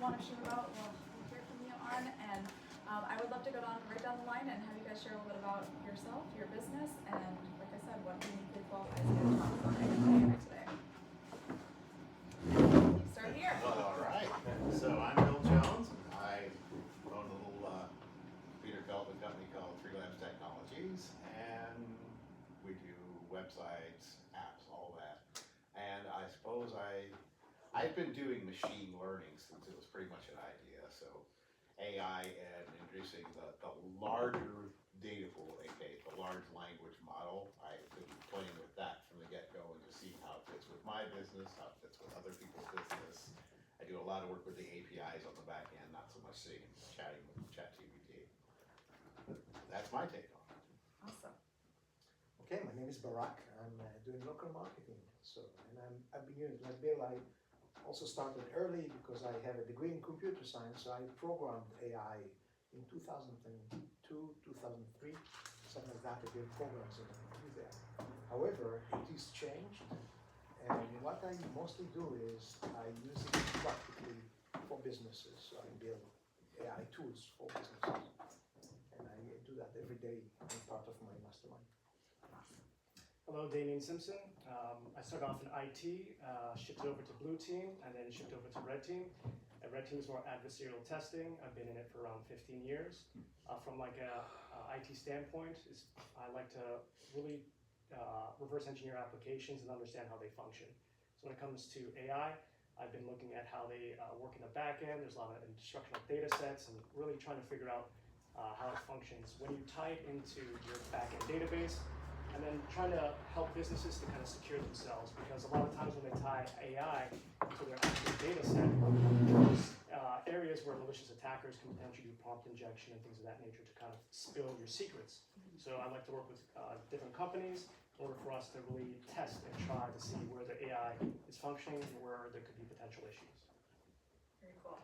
want to shoot about, we'll hear from you on. And I would love to go right down the line and have you guys share a little bit about yourself, your business, and like I said, what uniquely qualifies you to talk about AI today. Start here. All right. So I'm Bill Jones. I own a little computer development company called Three Labs Technologies, and we do websites, apps, all that. And I suppose I've been doing machine learning since it was pretty much an idea. So AI and introducing the larger data pool, aka the large language model. I've been playing with that from the get-go and to see how it fits with my business, how it fits with other people's business. I do a lot of work with the APIs on the back end, not so much sitting and chatting with ChatGPT. That's my take on it. Awesome. Okay, my name is Barak. I'm doing local marketing. I've been using, like Bill, I also started early because I have a degree in computer science. So I programmed AI in 2002, 2003, something like that. I built programs in the computer. However, it is changed. And what I mostly do is I use it practically for businesses. So I build AI tools for businesses. And I do that every day as part of my mastermind. Hello, Damien Simpson. I started off in IT, shifted over to Blue Team, and then shifted over to Red Team. Red Team is more adversarial testing. I've been in it for around 15 years. From like a IT standpoint, I like to really reverse engineer applications and understand how they function. So when it comes to AI, I've been looking at how they work in the back end. There's a lot of instructional data sets and really trying to figure out how it functions. When you tie it into your back-end database, and then trying to help businesses to kind of secure themselves, because a lot of times when they tie AI to their actual data set, there's areas where malicious attackers can potentially do prompt injection and things of that nature to kind of spill your secrets. So I like to work with different companies in order for us to really test and try to see where the AI is functioning and where there could be potential issues. Very cool.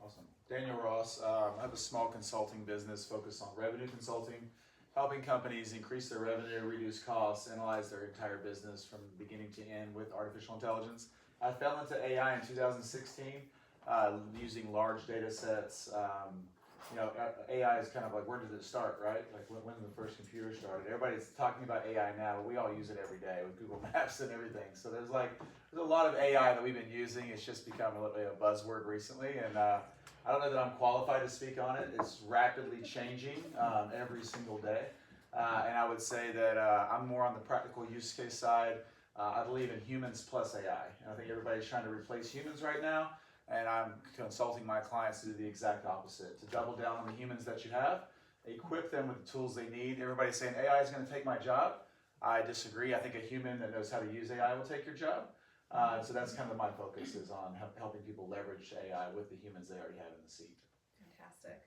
Awesome. Daniel Ross. I have a small consulting business focused on revenue consulting, helping companies increase their revenue, reduce costs, analyze their entire business from beginning to end with artificial intelligence. I fell into AI in 2016 using large data sets. AI is kind of like, where did it start, right? Like when the first computer started. Everybody's talking about AI now, but we all use it every day with Google Maps and everything. So there's a lot of AI that we've been using. It's just become a buzzword recently, and I don't know that I'm qualified to speak on it. It's rapidly changing every single day. And I would say that I'm more on the practical use case side. I believe in humans plus AI. And I think everybody's trying to replace humans right now. And I'm consulting my clients to do the exact opposite, to double down on the humans that you have, equip them with the tools they need. Everybody's saying AI is going to take my job. I disagree. I think a human that knows how to use AI will take your job. So that's kind of my focus, is on helping people leverage AI with the humans they already have in the seat. Fantastic.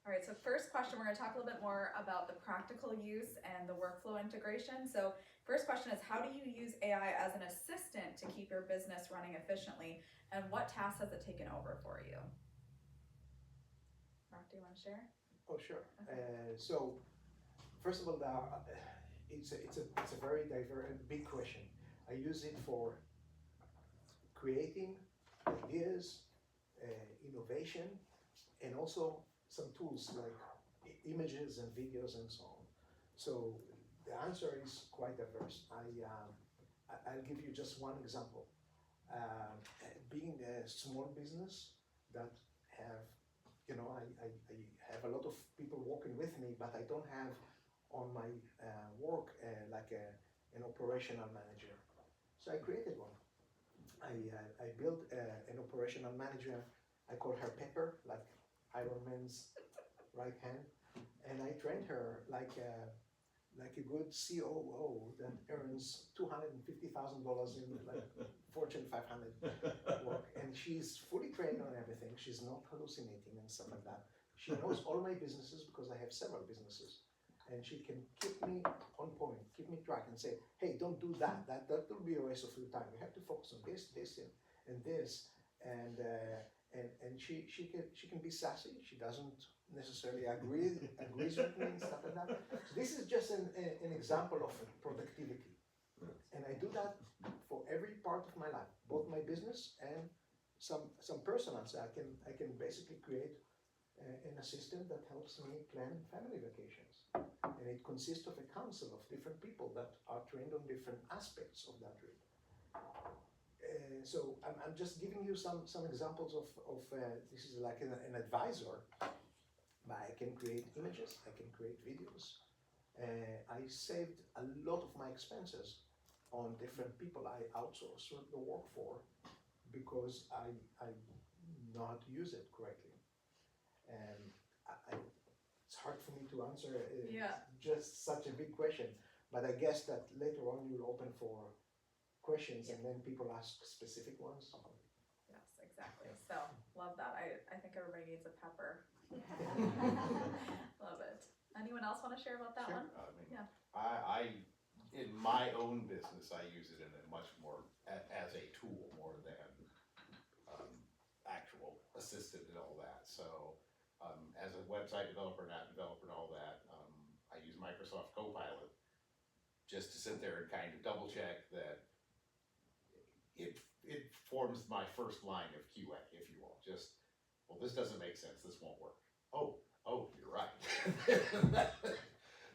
All right, so first question, we're going to talk a little bit more about the practical use and the workflow integration. So first question is, how do you use AI as an assistant to keep your business running efficiently, and what tasks has it taken over for you? Mark, do you want to share? Oh, sure. Okay. So first of all, it's a very big question. I use it for creating ideas, innovation, and also some tools like images and videos and so on. So the answer is quite diverse. I'll give you just one example. Being a small business that have, I have a lot of people working with me, but I don't have on my work an operational manager. So I created one. I built an operational manager. I call her Pepper, like Iron Man's right hand, and I trained her like a good COO that earns $250,000 in like Fortune 500 work, and she's fully trained on everything. She's not hallucinating and stuff like that. She knows all my businesses because I have several businesses, and she can keep me on point, keep me track, and say, "Hey, don't do that. That will be a waste of your time. You have to focus on this, and this." And she can be sassy. She doesn't necessarily agrees with me and stuff like that. So this is just an example of productivity, and I do that for every part of my life, both my business and some personals. I can basically create an assistant that helps me plan family vacations, and it consists of a council of different people that are trained on different aspects of that trip. So I'm just giving you some examples of this is like an advisor. I can create images, I can create videos. I saved a lot of my expenses on different people I outsource the work for because I know how to use it correctly. And it's hard for me to answer just such a big question, but I guess that later on you'll open for questions and then people ask specific ones. Yes, exactly. So love that. I think everybody needs a pepper. Love it. Anyone else want to share about that Sure. one? I mean, Yeah. I in my own business, I use it in a much more as a tool more than actual assistant and all that. So as a website developer and app developer and all that, I use Microsoft Copilot just to sit there and kind of double check that it forms my first line of QA, if you will. Just, well, this doesn't make sense. This won't work. Oh, you're right.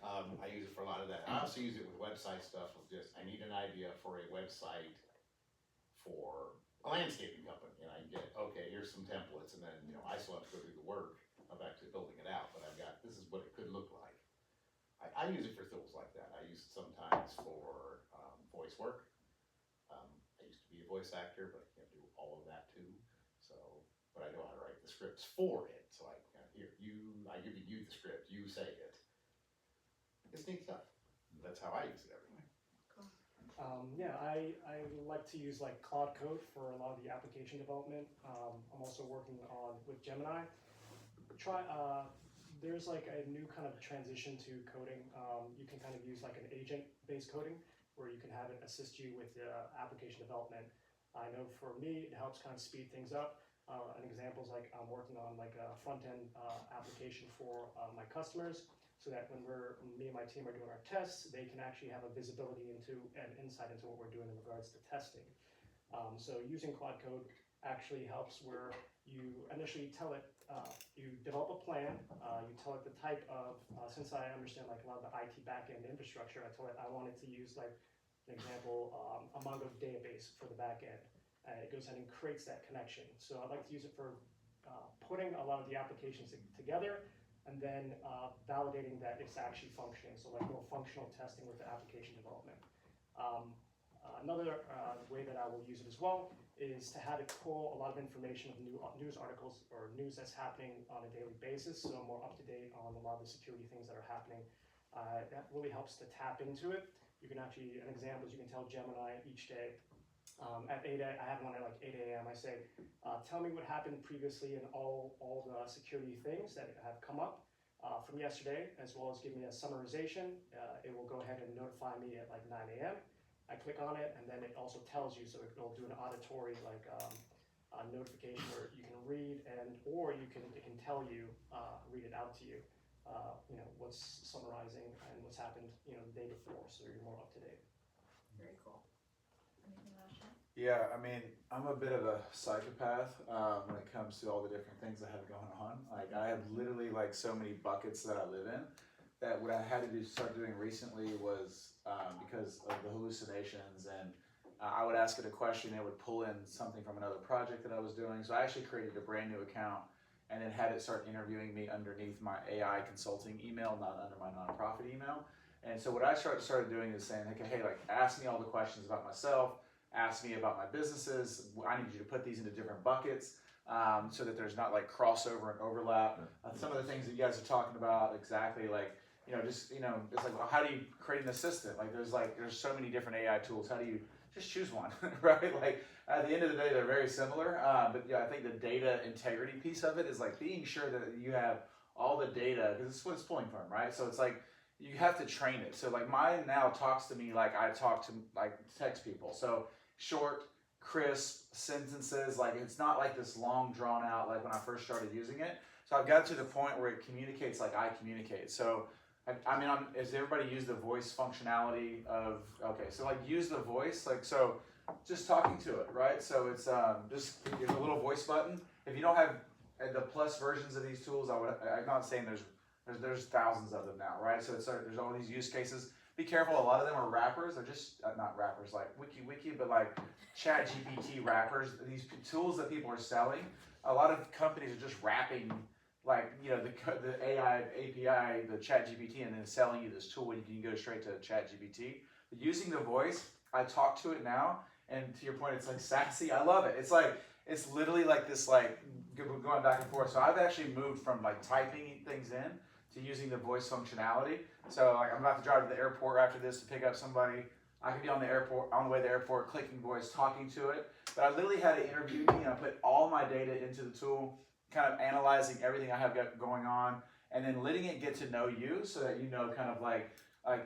I use it for a lot of that. I also use it with website stuff. Of just, I need an idea for a website for a landscaping company, and I get, okay, here's some templates, and then I still have to go do the work of actually building it out. But I've got, this is what it could look like. I use it for tools like that. I use it sometimes for voice work. I used to be a voice actor, but I can't do all of that too. So, but I know how to write the scripts for it. So I give you the script, you say it. It's neat stuff. That's how I use it every day. I like to use like Claude Code for a lot of the application development. I'm also working on with Gemini. There's like a new kind of transition to coding. You can kind of use like an agent-based coding where you can have it assist you with application development. I know for me, it helps kind of speed things up. An example is like I'm working on like a front-end application for my customers, so that when me and my team are doing our tests, they can actually have a visibility into and insight into what we're doing in regards to testing. So using Claude Code actually helps where you initially tell it, you develop a plan, you tell it the type of, since I understand like a lot of the IT backend infrastructure, I told it I wanted to use like an example, a Mongo database for the backend. And it goes ahead and creates that connection. So I'd like to use it for putting a lot of the applications together and then validating that it's actually functioning. So like more functional testing with the application development. Another way that I will use it as well is to have it pull a lot of information of new news articles or news that's happening on a daily basis. So I'm more up to date on a lot of the security things that are happening. That really helps to tap into it. You can actually, an example is you can tell Gemini each day, at 8 a.m., I have one at like 8 a.m. I say, tell me what happened previously and all the security things that have come up from yesterday, as well as give me a summarization. It will go ahead and notify me at like 9 a.m. I click on it, and then it also tells you, so it will do an auditory like notification where you can read or it can tell you, read it out to you, what's summarizing and what's happened, the day before, so you're more up to date. Very cool. Anything else, Sean? Yeah, I mean, I'm a bit of a psychopath when it comes to all the different things I have going on. Like, I have literally like so many buckets that I live in that what I had to start doing recently was because of the hallucinations, and I would ask it a question, it would pull in something from another project that I was doing. So I actually created a brand new account and then had it start interviewing me underneath my AI consulting email, not under my nonprofit email. And so what I started doing is saying, okay, hey, like ask me all the questions about myself, ask me about my businesses. I need you to put these into different buckets so that there's not like crossover and overlap. Some of the things that you guys are talking about, exactly like, it's like, well, how do you create an assistant? Like there's so many different AI tools. How do you just choose one, right? Like at the end of the day, they're very similar. But yeah, I think the data integrity piece of it is like being sure that you have all the data, because it's what it's pulling from, right? So it's like, you have to train it. So like mine now talks to me like I talk to like text people. So short, crisp sentences, like it's not like this long drawn out like when I first started using it. So I've got to the point where it communicates like I communicate. So I mean, has everybody used the voice functionality of, okay, so like use the voice, like, so just talking to it, right? So it's just there's a little voice button. If you don't have the plus versions of these tools, I'm not saying there's thousands of them now, right? So there's all these use cases. Be careful. A lot of them are wrappers. They're just not wrappers like wiki, but like Chat GPT wrappers. These tools that people are selling. A lot of companies are just wrapping, like, you know, the AI API, the Chat GPT, and then selling you this tool, and you can go straight to Chat GPT. But using the voice, I talk to it now, and to your point, it's like sassy. I love it. It's literally like this, like going back and forth. So I've actually moved from like typing things in to using the voice functionality. So like I'm about to drive to the airport after this to pick up somebody. I could be on the way to the airport, clicking voice, talking to it. But I literally had it interview me, and I put all my data into the tool, kind of analyzing everything I have got going on, and then letting it get to know you, so that you know kind of like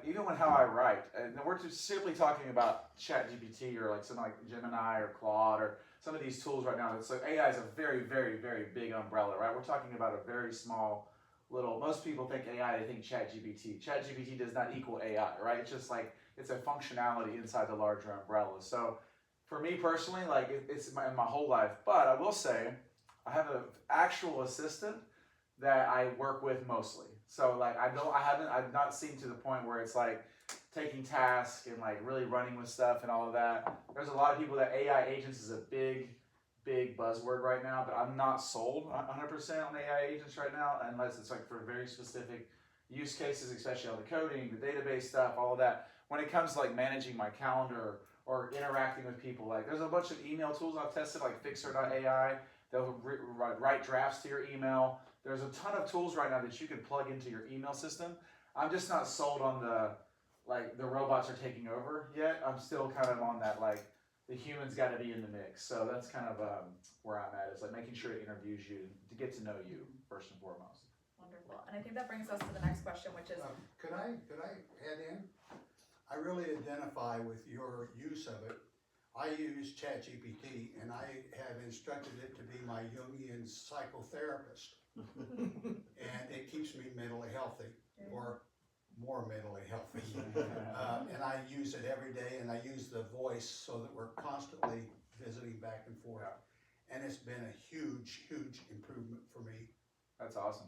even when how I write. And we're just simply talking about ChatGPT or like something like Gemini or Claude or some of these tools right now. So AI is a very, very, very big umbrella, right? We're talking about a very small little. Most people think AI, they think ChatGPT. ChatGPT does not equal AI, right? It's just like it's a functionality inside the larger umbrella. So for me personally, like it's in my whole life. But I will say, I have an actual assistant that I work with mostly. So like I've not seen to the point where it's like taking tasks and like really running with stuff and all of that. There's a lot of people that AI agents is a big buzzword right now, but I'm not sold 100% on AI agents right now, unless it's like for very specific use cases, especially on the coding, the database stuff, all of that. When it comes to like managing my calendar or interacting with people, like there's a bunch of email tools I've tested, like Fixer.ai. They'll write drafts to your email. There's a ton of tools right now that you can plug into your email system. I'm just not sold on the robots are taking over yet. I'm still kind of on that, like, the humans got to be in the mix. So that's kind of where I'm at. It's like making sure it interviews you to get to know you first and foremost. Wonderful. And I think that brings us to the next question, which is, Could I add in? I really identify with your use of it. I use ChatGPT, and I have instructed it to be my Jungian psychotherapist, and it keeps me mentally healthy, or more mentally healthy. And I use it every day, and I use the voice so that we're constantly visiting back and forth. And it's been a huge improvement for me. That's awesome.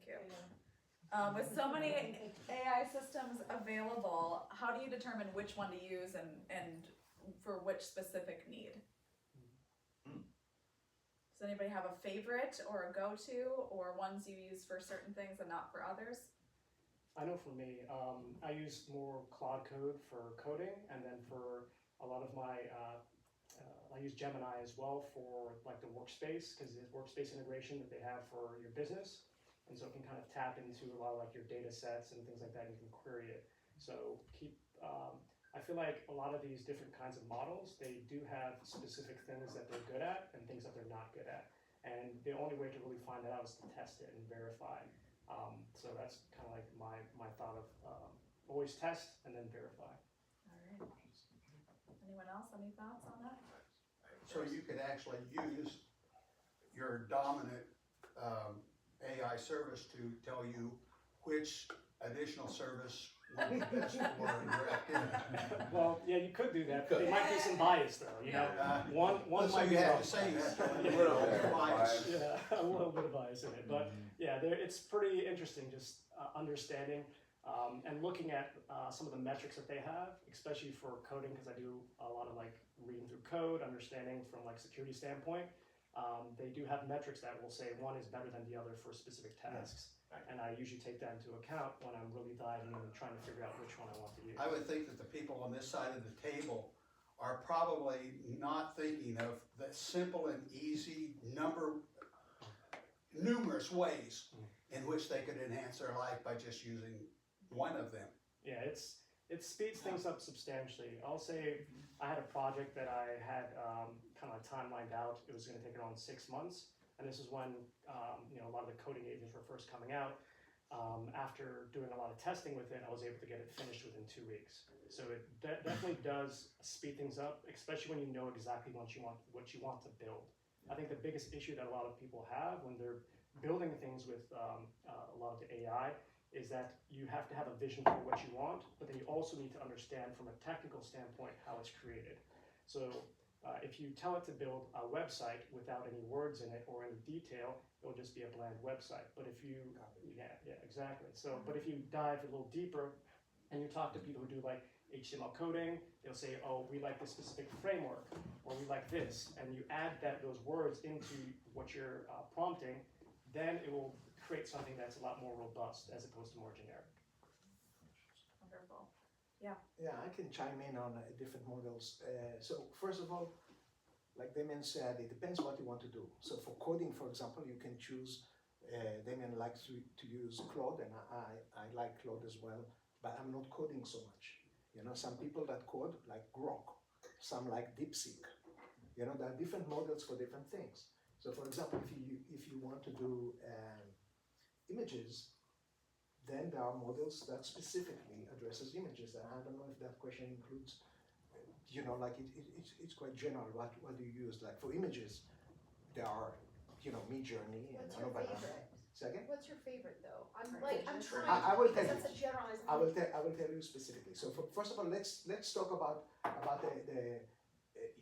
thank you. With so many AI systems available, how do you determine which one to use and for which specific need? Does anybody have a favorite or a go-to, or ones you use for certain things and not for others? I know for me, I use more Claude Code for coding, and then for a lot of my, I use Gemini as well for like the workspace, because it's workspace integration that they have for your business. And so it can kind of tap into a lot of like your data sets and things like that, and you can query it. So I feel like a lot of these different kinds of models, they do have specific things that they're good at and things that they're not good at. And the only way to really find that out is to test it and verify. So that's kind of like my thought of always test and then verify. All right. Anyone else? Any thoughts on that? So you could actually use your dominant AI service to tell you which additional service would be best for your activity. Well, yeah, you could do that, but there might be some bias though, you know? One So might you be have wrong. to say you have A to little bit of bias. Yeah, a little bit of bias in it, but yeah, it's pretty interesting just understanding and looking at some of the metrics that they have, especially for coding, because I do a lot of like reading through code, understanding from like security standpoint. They do have metrics that will say one is better than the other for specific tasks. And I usually take that into account when I'm really diving in and trying to figure out which one I want to use. I would think that the people on this side of the table are probably not thinking of the simple and easy numerous ways in which they could enhance their life by just using one of them. Yeah, it speeds things up substantially. I'll say I had a project that I had kind of timelined out. It was going to take around 6 months, and this is when a lot of the coding agents were first coming out. After doing a lot of testing with it, I was able to get it finished within 2 weeks. So it definitely does speed things up, especially when you know exactly what you want to build. I think the biggest issue that a lot of people have when they're building things with a lot of the AI is that you have to have a vision for what you want, but then you also need to understand from a technical standpoint how it's created. So if you tell it to build a website without any words in it or any detail, it'll just be a bland website. But if you, yeah, exactly. So, but if you dive a little deeper and you talk to people who do like HTML coding, they'll say, oh, we like this specific framework, or we like this, and you add those words into what you're prompting, then it will create something that's a lot more robust as opposed to more generic. Wonderful. Yeah, I can chime in on different models. So first of all, like Damien said, it depends what you want to do. So for coding, for example, you can choose, Damien likes to use Claude, and I like Claude as well, but I'm not coding so much. You know, some people that code like Grok, some like DeepSeek. You know, there are different models for different things. So for example, if you want to do images, then there are models that specifically addresses images. And I don't know if that question includes, you know, like it's quite general. What do you use? Like for images, there are, you know, Midjourney and What's your Banana. favorite? Second? What's your favorite though? I'm Right. trying. I will tell because you. That's a generalized. I will tell you specifically. So first of all, let's talk about the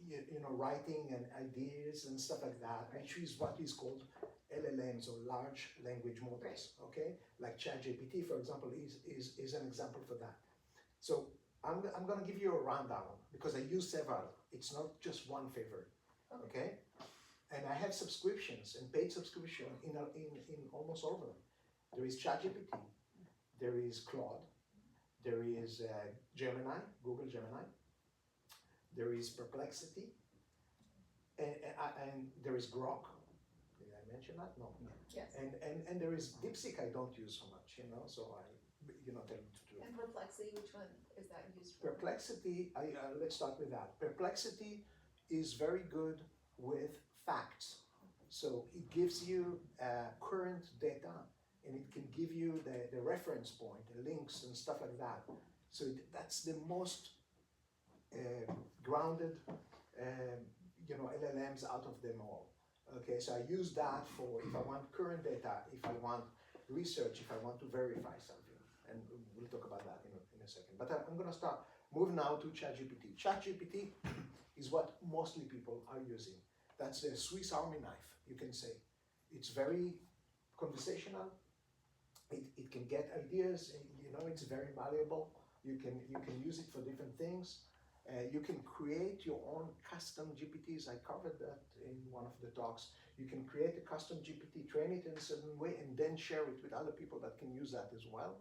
you know, writing and ideas and stuff like that, which is what is called LLMs or large language models. Okay, like ChatGPT, for example, is an example for that. So I'm gonna give you a rundown because I use several. It's not just one favorite. Okay, and I have subscriptions and paid subscription in almost all of them. There is ChatGPT, there is Claude, there is Gemini, Google Gemini, there is Perplexity, and there is Grok. Did I mention that? No. Yes. And there is DeepSeek. I don't use so much, you know, so I, you know, tell you to do. And Perplexity, which one is that used for? Perplexity, let's start with that. Perplexity is very good with facts. So it gives you current data, and it can give you the reference point, the links and stuff like that. So that's the most grounded, you know, LLMs out of them all. Okay, so I use that for if I want current data, if I want research, if I want to verify something, and we'll talk about that in a second. But I'm gonna move now to ChatGPT. ChatGPT is what mostly people are using. That's a Swiss Army knife, you can say. It's very conversational. It can get ideas, you know, it's very malleable. You can use it for different things. You can create your own custom GPTs. I covered that in one of the talks. You can create a custom GPT, train it in a certain way, and then share it with other people that can use that as well.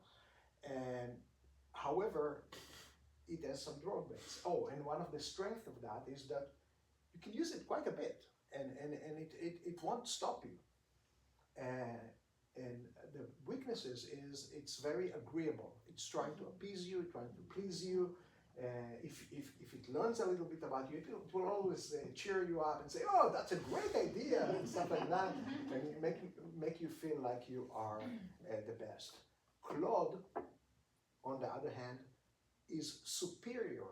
And however, it has some drawbacks. Oh, and one of the strengths of that is that you can use it quite a bit, and it won't stop you. And the weaknesses is it's very agreeable. It's trying to appease you, trying to please you. If it learns a little bit about you, it will always cheer you up and say, "Oh, that's a great idea," and stuff like that, and make you feel like you are the best. Claude, on the other hand, is superior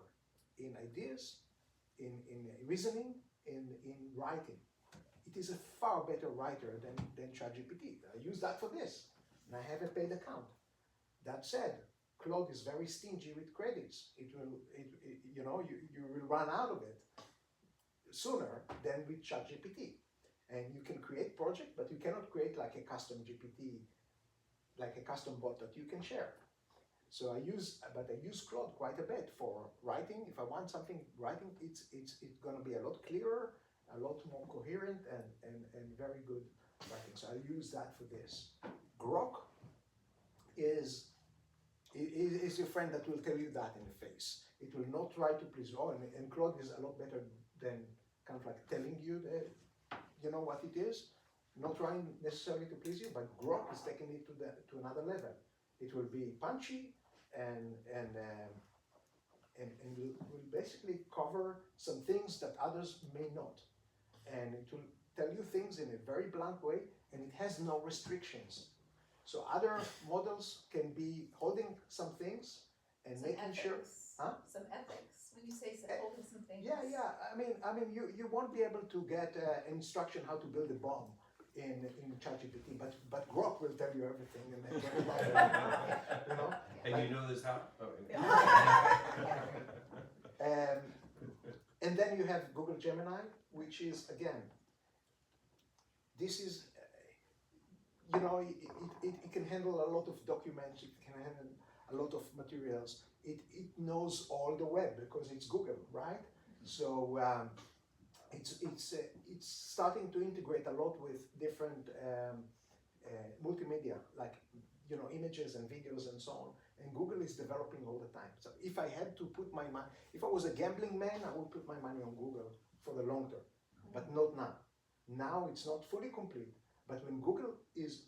in ideas, in reasoning, in writing. It is a far better writer than ChatGPT. I use that for this, and I have a paid account. That said, Claude is very stingy with credits. You know, you will run out of it sooner than with ChatGPT. And you can create project, but you cannot create like a custom GPT, like a custom bot that you can share. So I use Claude quite a bit for writing. If I want something writing, it's gonna be a lot clearer, a lot more coherent, and very good writing. So I use that for this. Grok is your friend that will tell you that in the face. It will not try to please you. And Claude is a lot better than kind of like telling you you know what it is, not trying necessarily to please you, but Grok is taking it to another level. It will be punchy and will basically cover some things that others may not. And it will tell you things in a very blunt way, and it has no restrictions. So other models can be holding some things and Some making sure. ethics. Huh? Some ethics. When you say holding some things. Yeah. I mean, you won't be able to get instruction how to build a bomb in ChatGPT, but Grok will tell you everything and then get it right. You know. And you know this how? Oh, And then you you have Google Gemini, which is, again, this is, it can handle a lot of documents, it can handle a lot of materials. It knows all the web because it's Google, right? So it's starting to integrate a lot with different multimedia, like images and videos and so on. And Google is developing all the time. So if I had to put my money, if I was a gambling man, I would put my money on Google for the long term, but not now. Now it's not fully complete, but when Google is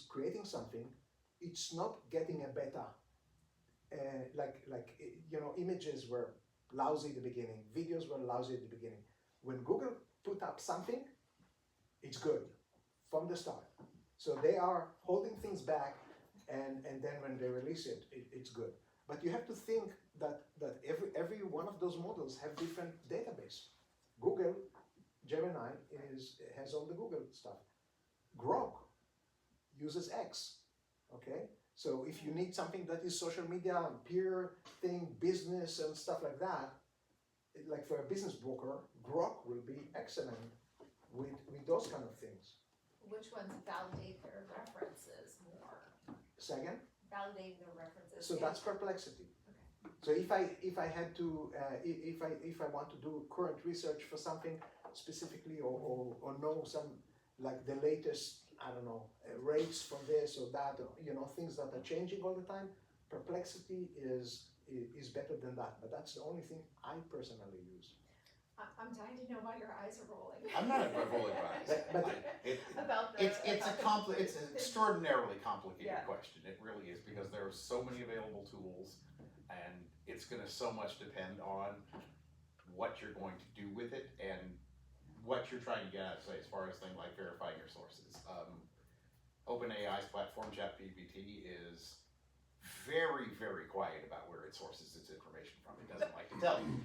creating something, it's not getting a beta. Images were lousy at the beginning, videos were lousy at the beginning. When Google put up something, it's good from the start. So they are holding things back, and then when they release it, it's good. But you have to think that every one of those models have different database. Google Gemini has all the Google stuff. Grok uses X, okay? So if you need something that is social media, peer thing, business and stuff like that, like for a business broker, Grok will be excellent with those kind of things. Which ones validate their references more? Second, Validating their references. so that's Perplexity. So if I had to, if I want to do current research for something specifically, or know some, like the latest, I don't know, rates from this or that, or, things that are changing all the time, Perplexity is better than that. But that's the only thing I personally use. I'm dying to know why your eyes are rolling. I'm not rolling my eyes. About the. It's an extraordinarily complicated Yeah. question. It really is, because there are so many available tools, and it's going to so much depend on what you're going to do with it and what you're trying to get out of, say, as far as things like verifying your sources. OpenAI's platform, ChatGPT, is very, very quiet about where it sources its information from. It doesn't like to tell you.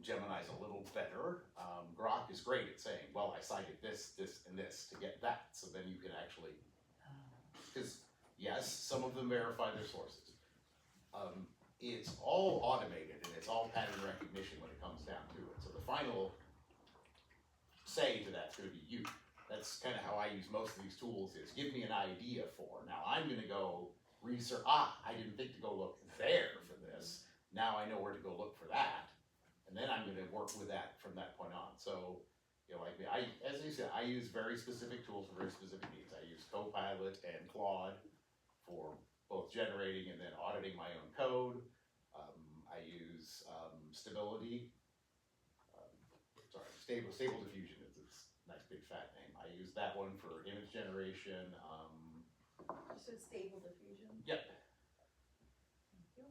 Gemini's a little better. Grok is great at saying, well, I cited this, this, and this to get that. So then you can actually, because yes, some of them verify their sources. It's all automated and it's all pattern recognition when it comes down to it. So the final say to that's going to be you. That's kind of how I use most of these tools, is give me an idea for. Now I'm going to go research, I didn't think to go look there for this. Now I know where to go look for that. And then I'm going to work with that from that point on. So, like me, as you said, I use very specific tools for very specific needs. I use Copilot and Claude for both generating and then auditing my own code. I use Stable Diffusion is its nice big fat name. I use that one for image generation. You said Stable Diffusion. Yep. Thank you.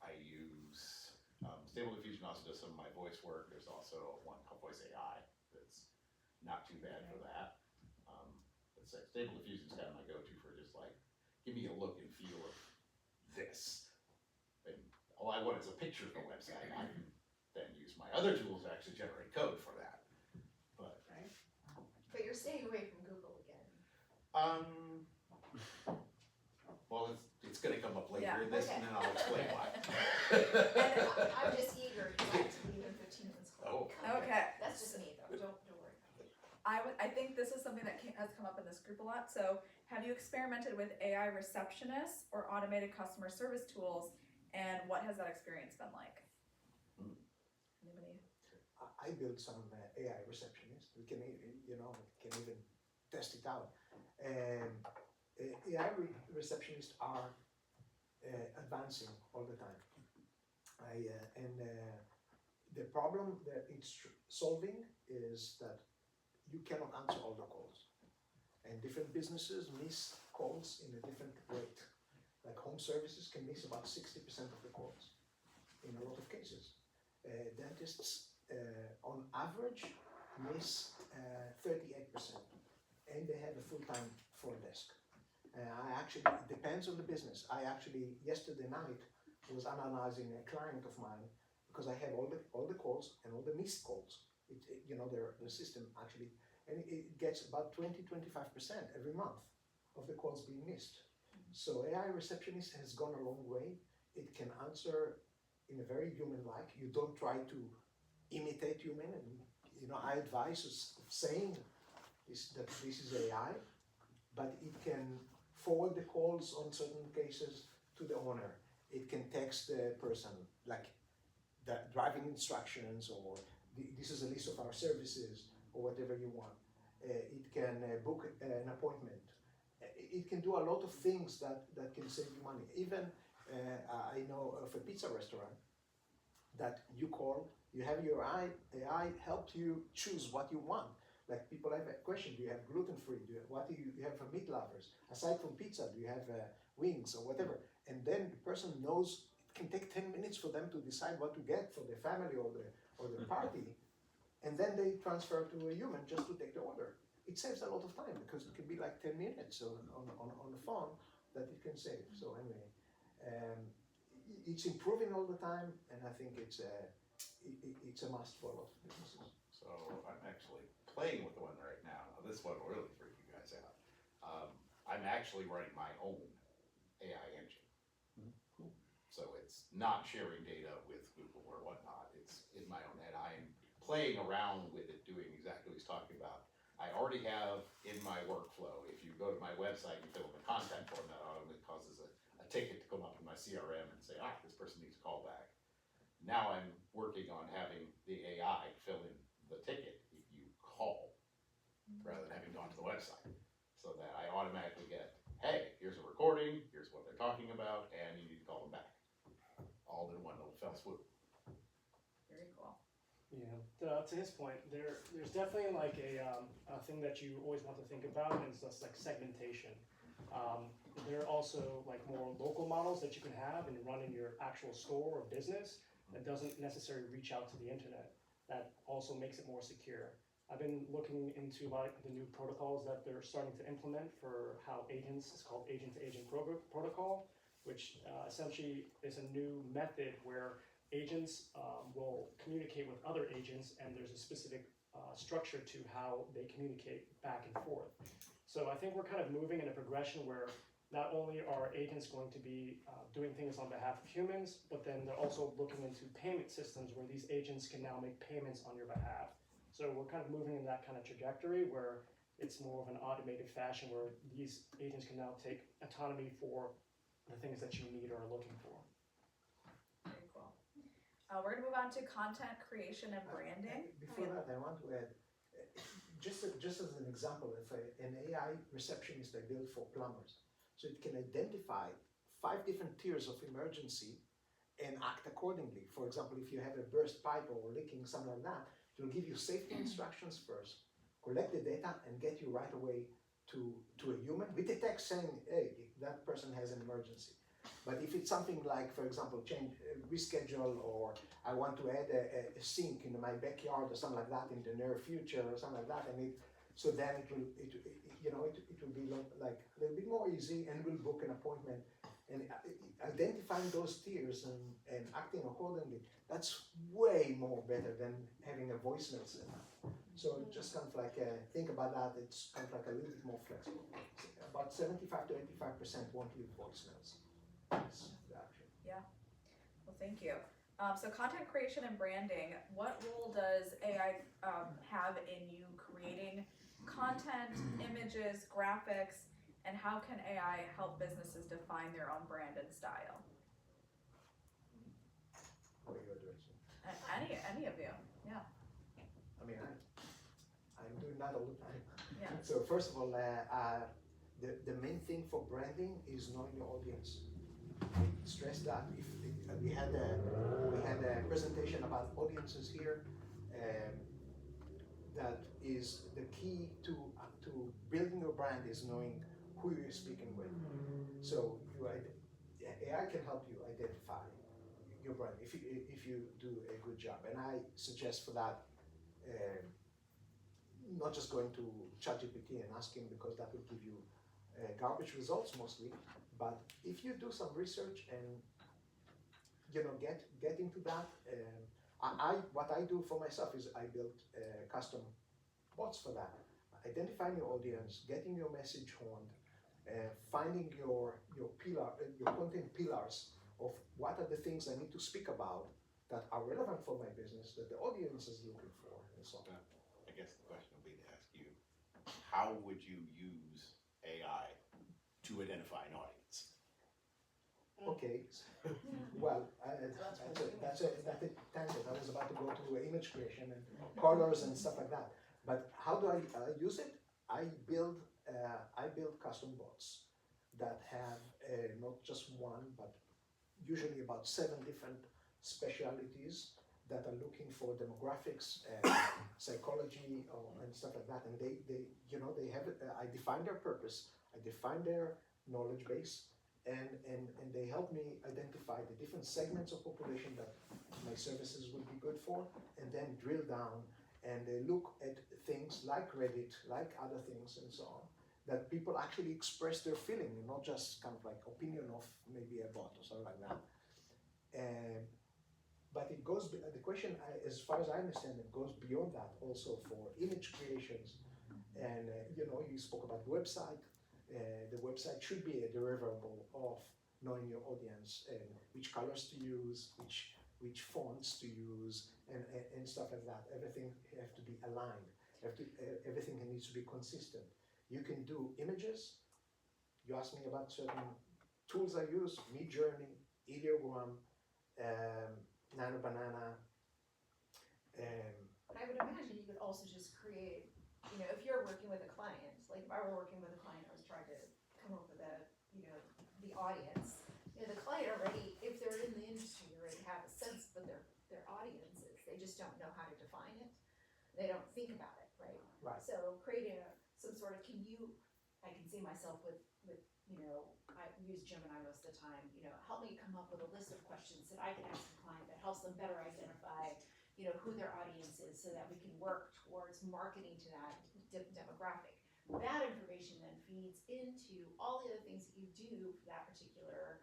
I use Stable Diffusion also does some of my voice work. There's also one called Voice AI that's not too bad for that. Stable Diffusion is kind of my go-to for just like, give me a look and feel of this. And all I want is a picture of the website. I can then use my other tools to actually generate code for that. But But you're staying away from Google again. well, it's going to come up later Yeah, in this, okay. and then I'll explain why. And I'm just eager to get to leave in 15 minutes. Oh. Okay. That's just me though, don't worry. I think this is something that has come up in this group a lot. So have you experimented with AI receptionists or automated customer service tools, and what has that experience been like? Anybody? I built some AI receptionists. We can even test it out. AI receptionists are advancing all the time. The problem that it's solving is that you cannot answer all the calls, and different businesses miss calls in a different rate. Like home services can miss about 60% of the calls in a lot of cases. Dentists on average miss 38%, and they have a full-time front desk. It depends on the business. I actually, yesterday night, was analyzing a client of mine because I have all the calls and all the missed calls. The system actually, and it gets about 20-25% every month of the calls being missed. So AI receptionist has gone a long way. It can answer in a very human-like. You don't try to imitate human, and I advise saying that this is AI, but it can forward the calls on certain cases to the owner. It can text the person like the driving instructions, or this is a list of our services, or whatever you want. It can book an appointment. It can do a lot of things that can save you money. Even I know of a pizza restaurant that you call, you have your AI help you choose what you want. Like people have a question, do you have gluten-free? Do you have for meat lovers? Aside from pizza, do you have wings or whatever? And then the person knows it can take 10 minutes for them to decide what to get for their family or their party. And then they transfer to a human just to take the order. It saves a lot of time because it can be like 10 minutes on the phone that it can save. So anyway, it's improving all the time, and I think it's a must for a lot of businesses. So I'm actually playing with the one right now. Now this one will really freak you guys out. I'm actually running my own AI engine. Cool. So it's not sharing data with Google or whatnot. It's in my own head. I'm playing around with it, doing exactly what he's talking about. I already have in my workflow, if you go to my website and fill in the contact form, that automatically causes a ticket to come up in my CRM and say, this person needs a call back. Now I'm working on having the AI fill in the ticket if you call, rather than having gone to the website, so that I automatically get, hey, here's a recording, here's what they're talking about, and you need to call them back. All in one little fell swoop. Very cool. Yeah, to his point, there's definitely like a thing that you always want to think about, and it's just like segmentation. There are also like more local models that you can have and run in your actual store or business that doesn't necessarily reach out to the internet. That also makes it more secure. I've been looking into like the new protocols that they're starting to implement for how agents, it's called agent-to-agent protocol, which essentially is a new method where agents will communicate with other agents, and there's a specific structure to how they communicate back and forth. So I think we're kind of moving in a progression where not only are agents going to be doing things on behalf of humans, but then they're also looking into payment systems where these agents can now make payments on your behalf. So we're kind of moving in that kind of trajectory where it's more of an automated fashion where these agents can now take autonomy for the things that you need or are looking for. Very cool. We're gonna move on to content creation and branding. Before that, I want to add, just as an example, if an AI receptionist I built for plumbers, so it can identify 5 different tiers of emergency and act accordingly. For example, if you have a burst pipe or leaking, something like that, it will give you safety instructions first, collect the data, and get you right away to a human with a text saying, hey, that person has an emergency. But if it's something like, for example, reschedule, or I want to add a sink in my backyard or something like that in the near future or something like that, and so then it will be like a little bit more easy, and we'll book an appointment. And identifying those tiers and acting accordingly, that's way more better than having a voicemail set up. So just kind of like think about that. It's kind of like a little bit more flexible. About 75 to 85% won't leave voicemails. That's the action. Yeah. Well, thank you. So content creation and branding, what role does AI have in you creating content, images, graphics, and how can AI help businesses define their own brand and style? What are you addressing? Any of you, yeah. I mean, I'm doing that all the time. Yeah. So first of all, the main thing for branding is knowing your audience. I stress that. We had a presentation about audiences here. That is the key to building your brand, is knowing who you're speaking with. So AI can help you identify your brand if you do a good job. And I suggest for that, not just going to ChatGPT and asking, because that will give you garbage results mostly. But if you do some research and get into that, what I do for myself is I built custom bots for that. Identifying your audience, getting your message honed, finding your content pillars of what are the things I need to speak about, that are relevant for my business, that the audience is looking for, and so on. I guess the question will be to ask you, how would you use AI to identify an audience? Okay, well, that's a tangent. I was about to go to image creation and colors and stuff like that. But how do I use it? I build custom bots that have not just one, but usually about 7 different specialities that are looking for demographics, psychology, and stuff like that. And they have it. I define their purpose. I define their knowledge base. And they help me identify the different segments of population that my services would be good for, and then drill down and they look at things like Reddit, like other things and so on, that people actually express their feeling, and not just kind of like opinion of maybe a bot or something like that. But it goes, the question, as far as I understand, it goes beyond that also for image creations. And you spoke about the website. The website should be a derivative of knowing your audience and which colors to use, which fonts to use, and stuff like that. Everything has to be aligned. Everything needs to be consistent. You can do images. You asked me about certain tools I use: Midjourney, Ideogram, Nano Banana. But I would imagine you could also just create, if you're working with a client, like if I were working with a client, I was trying to come up with the audience. The client already, if they're in the industry, already have a sense of their audiences. They just don't know how to define it. They don't think about it, right? Right. So creating some sort of, I can see myself with I use Gemini most of the time, help me come up with a list of questions that I can ask the client that helps them better identify who their audience is, so that we can work towards marketing to that demographic. That information then feeds into all the other things that you do for that particular,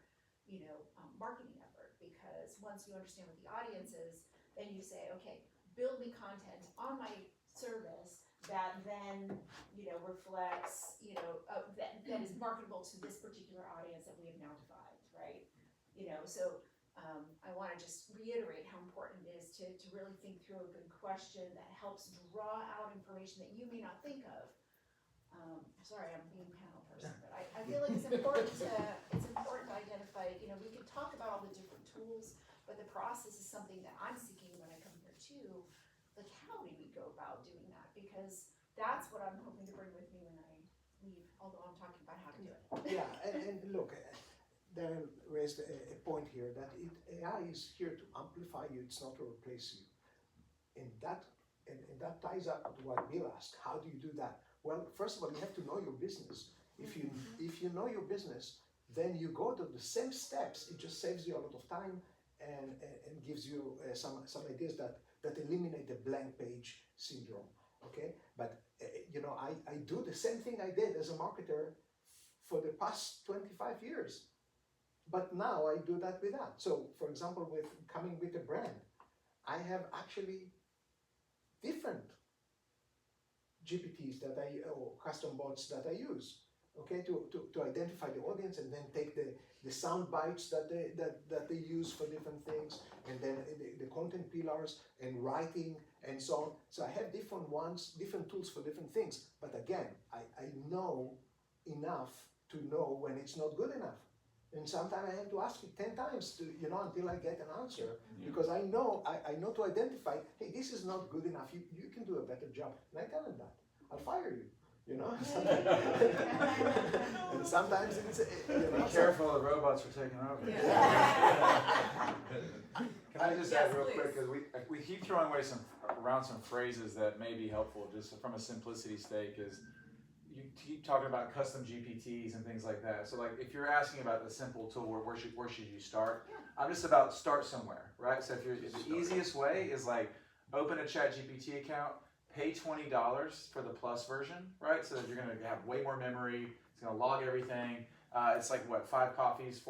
marketing effort. Because once you understand what the audience is, then you say, okay, build me content on my service that then, reflects, that is marketable to this particular audience that we have now defined, right? So I want to just reiterate how important it is to really think through a good question that helps draw out information that you may not think of. Sorry, I'm being panel person, but I feel like it's important to identify, we can talk about all the different tools, but the process is something that I'm seeking when I come here too. Like, how do we go about doing that? Because that's what I'm hoping to bring with me when I leave, although I'm talking about how to do it. Yeah, and look, Darren raised a point here that AI is here to amplify you, it's not to replace you. And that ties up to what Bill asked. How do you do that? Well, first of all, you have to know your business. If you know your business, then you go to the same steps. It just saves you a lot of time and gives you some ideas that eliminate the blank page syndrome. Okay, but I do the same thing I did as a marketer for the past 25 years. But now I do that with that. So, for example, with coming with a brand, I have actually different GPTs or custom bots that I use, okay, to identify the audience, and then take the sound bites that they use for different things, and then the content pillars and writing and so on. So I have different tools for different things. But again, I know enough to know when it's not good enough. And sometimes I have to ask it 10 times until I get an answer, because I know to identify, hey, this is not good enough. You can do a better job. And I tell them that. I'll fire you. And sometimes it's Be careful, the robots are taking over. Can I just add real quick, because we keep throwing away around some phrases that may be helpful, just from a simplicity sake, is you keep talking about custom GPTs and things like that. So like, if you're asking about the simple tool, where should you start? Yeah. I'm just about start somewhere, right? So the easiest way is like, open a ChatGPT account, pay $20 for the plus version, right? So that you're gonna have way more memory, it's gonna log everything. It's like what, 4 coffees,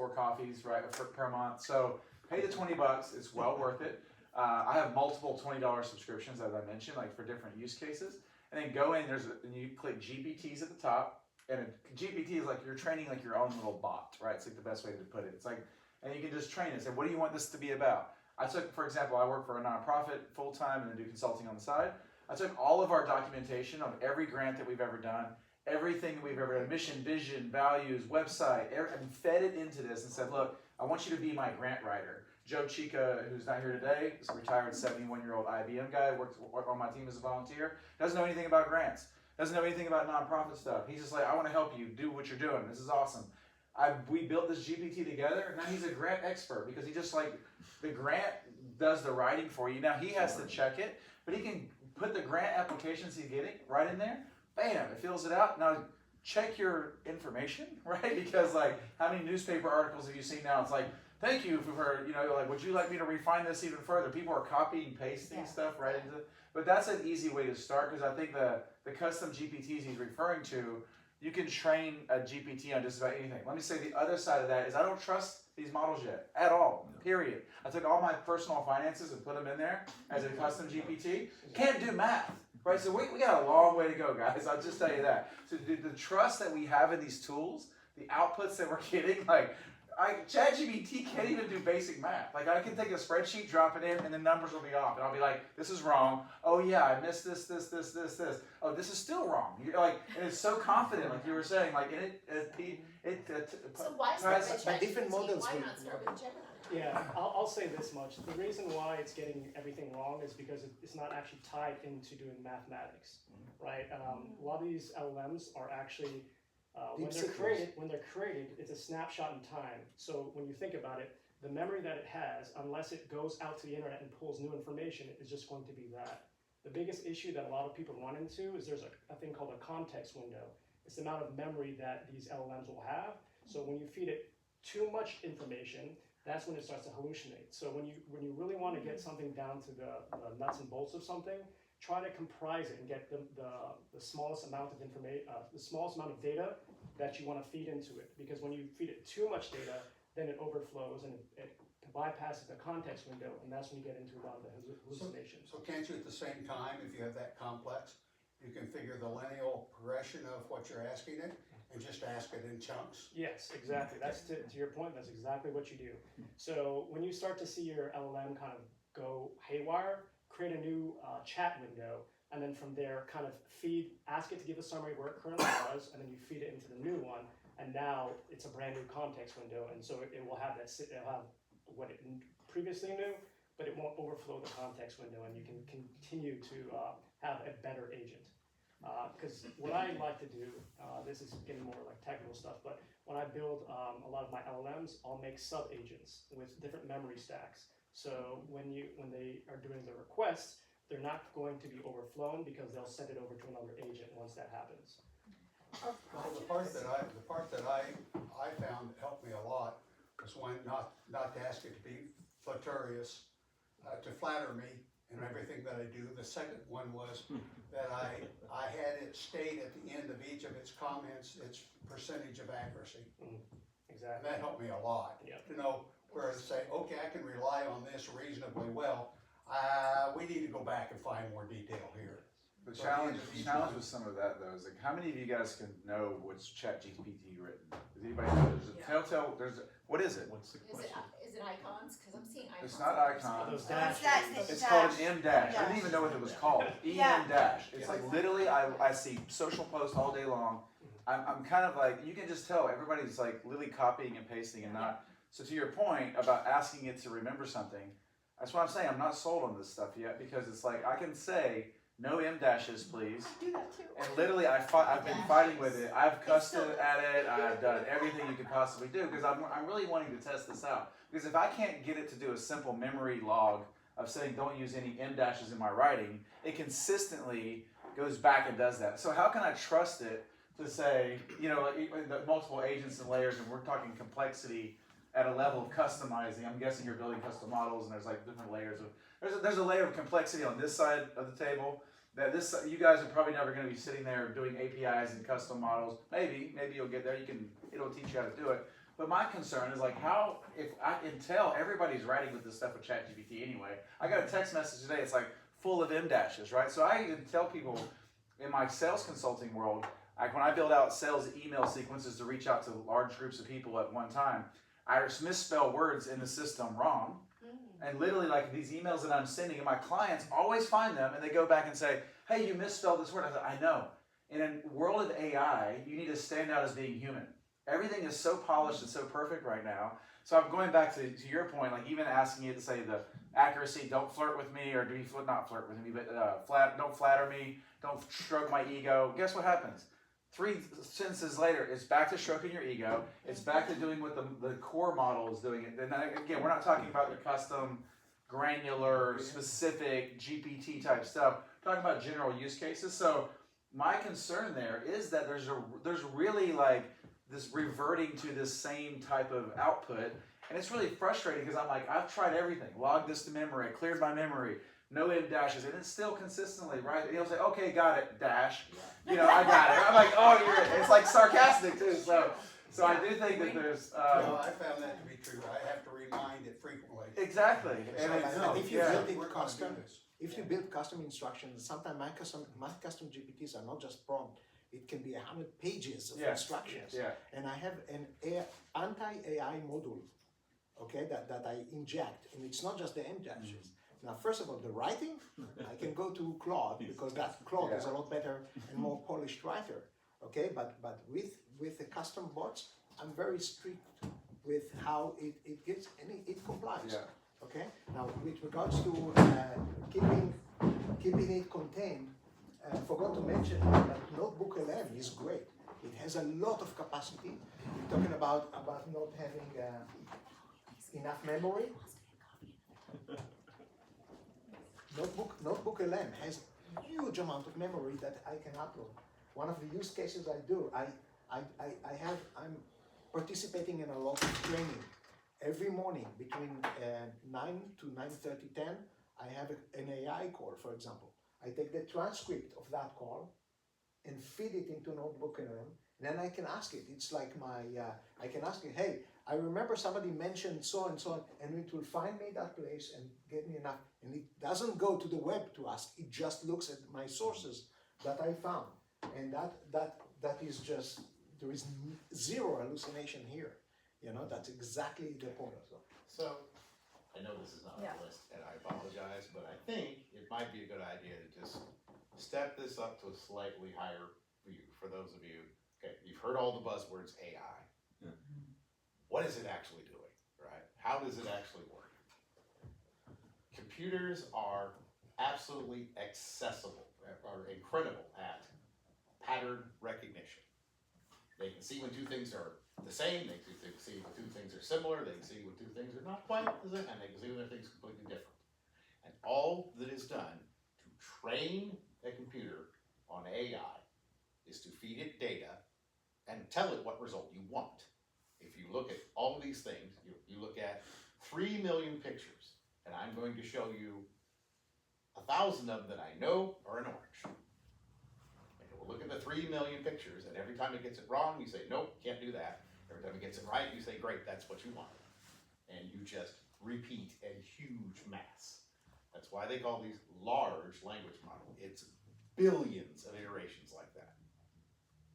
right, per month. So pay the $20, it's well worth it. I have multiple $20 subscriptions, as I mentioned, like for different use cases. And then go in, and you click GPTs at the top, and a GPT is like you're training like your own little bot, right? It's like the best way to put it. It's like, and you can just train it. Say, what do you want this to be about? I took, for example, I work for a nonprofit full-time and I do consulting on the side. I took all of our documentation of every grant that we've ever done, everything that we've ever done, mission, vision, values, website, and fed it into this and said, look, I want you to be my grant writer. Joe Chica, who's not here today, is a retired 71-year-old IBM guy, works on my team as a volunteer, doesn't know anything about grants, doesn't know anything about nonprofit stuff. He's just like, I want to help you do what you're doing. This is awesome. We built this GPT together, and now he's a grant expert because he just like, the grant does the writing for you. Now he has to check it, but he can put the grant applications he's getting right in there. Bam, it fills it out. Now check your information, right? Because like, how many newspaper articles have you seen now? It's like, thank you for, you know, like, would you like me to refine this even further? People are copying, pasting stuff right into it. But that's an easy way to start because I think the custom GPTs he's referring to, you can train a GPT on just about anything. Let me say the other side of that is I don't trust these models yet at all, period. I took all my personal finances and put them in there as a custom GPT. Can't do math, right? So we got a long way to go, guys. I'll just tell you that. So the trust that we have in these tools, the outputs that we're getting, like, ChatGPT can't even do basic math. Like I can take a spreadsheet, drop it in, and the numbers will be off. And I'll be like, this is wrong. Oh yeah, I missed this. Oh, this is still wrong. You're like, and it's so confident, like you were saying, like, and So why start with but different ChatGPT? models Why will- not start with Gemini? Yeah, I'll say this much. The reason why it's getting everything wrong is because it's not actually tied into doing mathematics, right? A lot of these LLMs are actually, when Deep they're created, it's a snapshot in time. So when you think about it, the memory that it has, unless it goes out to the internet and pulls new information, is just going to be that. The biggest issue that a lot of people run into is there's a thing called a context window. It's the amount of memory that these LLMs will have. So when you feed it too much information, that's when it starts to hallucinate. So when you really want to get something down to the nuts and bolts of something, try to comprise it and get the smallest amount of information, the smallest amount of data that you want to feed into it. Because when you feed it too much data, then it overflows and it bypasses the context window, and that's when you get into a lot of the hallucinations. So can't you at the same time, if you have that complex, you can figure the lineal progression of what you're asking it and just ask it in chunks? Yes, exactly. That's to your point. That's exactly what you do. So when you start to see your LLM kind of go haywire, create a new chat window, and then from there kind of ask it to give a summary where it currently was, and then you feed it into the new one, and now it's a brand new context window, and so it will have it'll have what it previously knew, but it won't overflow the context window, and you can continue to have a better agent. Because what I like to do, this is getting more like technical stuff, but when I build a lot of my LLMs, I'll make sub-agents with different memory stacks. So when they are doing the requests, they're not going to be overflown because they'll send it over to another agent once that happens. Well, the part that I found helped me a lot was one, not to ask it to be flatterious, to flatter me in everything that I do. The second one was that I had it state at the end of each of its comments its percentage of accuracy. And Exactly. that helped me a lot. Yep. To know where to say, okay, I can rely on this reasonably well. We need to go back and find more detail here. The So at the end challenge, of each challenge one- with some of that though is like, how many of you guys can know what's ChatGPT written? Does anybody know? There's a telltale. What is it? What's the Is it, question? is it icons? Because I'm seeing icons. It's not on your icons. screen. Those dashes. It's called an M dash. I didn't even know what it was called. EM dash. It's like literally, I see social posts all day long. I'm kind of like, you can just tell everybody's like literally copying and pasting and not. So to your point about asking it to remember something, that's what I'm saying. I'm not sold on this stuff yet because it's like I can say no M dashes, please. I do that too. And literally, I've been fighting with it. I've cussed it at it. I've done everything you could possibly do because I'm really wanting to test this out. Because if I can't get it to do a simple memory log of saying don't use any M dashes in my writing, it consistently goes back and does that. So how can I trust it to say, you know, like the multiple agents and layers, and we're talking complexity at a level of customizing. I'm guessing you're building custom models, and there's like different layers of. There's a layer of complexity on this side of the table that you guys are probably never going to be sitting there doing APIs and custom models. Maybe you'll get there. It'll teach you how to do it. But my concern is like how, if I can tell everybody's writing with this stuff with ChatGPT anyway. I got a text message today. It's like full of M dashes, right? So I even tell people in my sales consulting world, like when I build out sales email sequences to reach out to large groups of people at one time, I misspell words in the system wrong. And literally, like these emails that I'm sending, and my clients always find them, and they go back and say, "Hey, you misspelled this word." I said, "I know." In a world of AI, you need to stand out as being human. Everything is so polished and so perfect right now. So I'm going back to your point, like even asking you to say the accuracy, don't flirt with me, or do you not flirt with me, but don't flatter me, don't stroke my ego. Guess what happens? 3 sentences later, it's back to stroking your ego. It's back to doing what the core model is doing. And then again, we're not talking about the custom, granular, specific GPT type stuff. We're talking about general use cases. So my concern there is that there's really like this reverting to this same type of output, and it's really frustrating because I'm like, I've tried everything, logged this to memory, I cleared my memory, no M dashes, and it's still consistently right. He'll say, "Okay, got it, dash." You know, I got it. I'm like, "Oh, it's like sarcastic too." So I do think that there's Well, I found that to be true. I have to remind it frequently. exactly, and So, it's, and if you yeah. build it We're gonna custom, do this. if you build custom instructions, sometimes my custom GPTs are not just prompt. It can be 100 pages of Yeah. instructions. Yeah. And I have an anti-AI module, okay, that I inject, and it's not just the M dashes. Now, first of all, the writing, I can go to Claude because Claude is a lot better and more polished writer, okay. But with the custom bots, I'm very strict with how it gets and it complies. Yeah. Okay. Now, with regards to keeping it contained, I forgot to mention that Notebook LM is great. It has a lot of capacity. We're talking about not having enough memory. Notebook LM has huge amount of memory that I can upload. One of the use cases I do, I'm participating in a lot of training. Every morning between 9 to 9:30, 10, I have an AI call, for example. I take the transcript of that call and feed it into Notebook LM. Then I can ask it. It's like I can ask it, "Hey, I remember somebody mentioned so and so," and it will find me that place and get me enough. And it doesn't go to the web to ask. It just looks at my sources that I found. And that is just, there is zero hallucination here. You know, that's exactly the point. So, I know this is not on Yeah. the list, and I apologize, but I think it might be a good idea to just step this up to a slightly higher view for those of you. Okay, you've heard all the buzzwords AI. Yeah. What is it actually doing, right? How does it actually work? Computers are absolutely accessible or incredible at pattern recognition. They can see when two things are the same, they can see when two things are similar, they can see when two things are not quite the same, and they can see when things are completely different. And all that is done to train a computer on AI is to feed it data and tell it what result you want. If you look at all of these things, you look at 3 million pictures, and I'm going to show you 1,000 of them that I know are in orange. And it will look at the 3 million pictures, and every time it gets it wrong, you say, "Nope, can't do that." Every time it gets it right, you say, "Great, that's what you want." And you just repeat a huge mass. That's why they call these large language models. It's billions of iterations like that.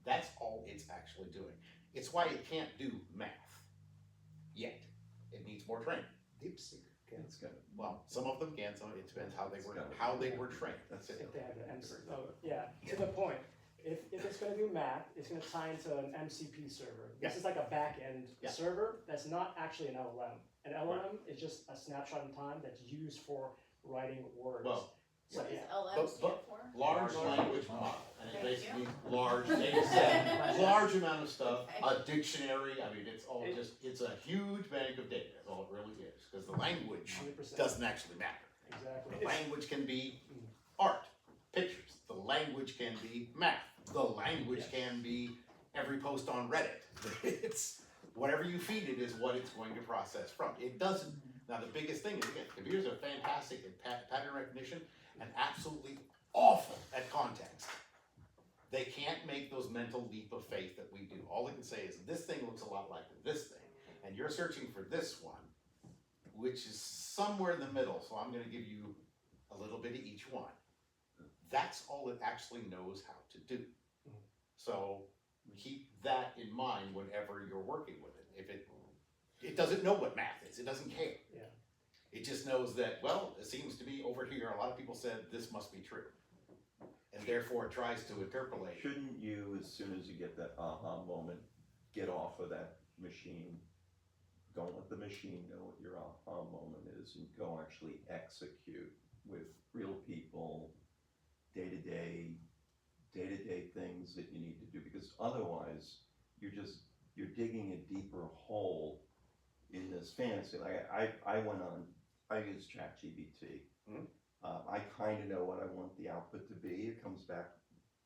That's all it's actually doing. It's why it can't do math yet. It needs more training. DeepSeek. Okay. It's got Well, some of them can, some it depends how they were trained. That's it. If they have the to the point. If it's going to do math, it's going to tie into an MCP server. This is like a back-end Yeah. server that's not actually an LLM. An LLM is just a snapshot in time that's used for writing words. Well, so What does yeah. LM But- stand for? Large language model, and it Thank basically you. means large data set, large amount of stuff, a dictionary. I mean, it's all it's a huge bank of data. That's all it really is. Because the language 100%. doesn't actually matter. Exactly. The language can be art, pictures. The language can be math. The language can be every post on Reddit. It's whatever you feed it is what it's going to process from. It doesn't. Now, the biggest thing is, again, computers are fantastic at pattern recognition and absolutely awful at context. They can't make those mental leap of faith that we do. All they can say is, "This thing looks a lot like this thing," and you're searching for this one, which is somewhere in the middle, so I'm going to give you a little bit of each one. That's all it actually knows how to do. So keep that in mind whenever you're working with it. If it doesn't know what math is, it doesn't care. Yeah. It just knows that, well, it seems to be over here, a lot of people said this must be true. And therefore it tries to interpolate. Shouldn't you, as soon as you get that aha moment, get off of that machine? Don't let the machine know what your aha moment is and go actually execute with real people, day-to-day things that you need to do, because otherwise you're digging a deeper hole in this fantasy. Like I use ChatGPT. Mhm. I kind of know what I want the output to be. It comes back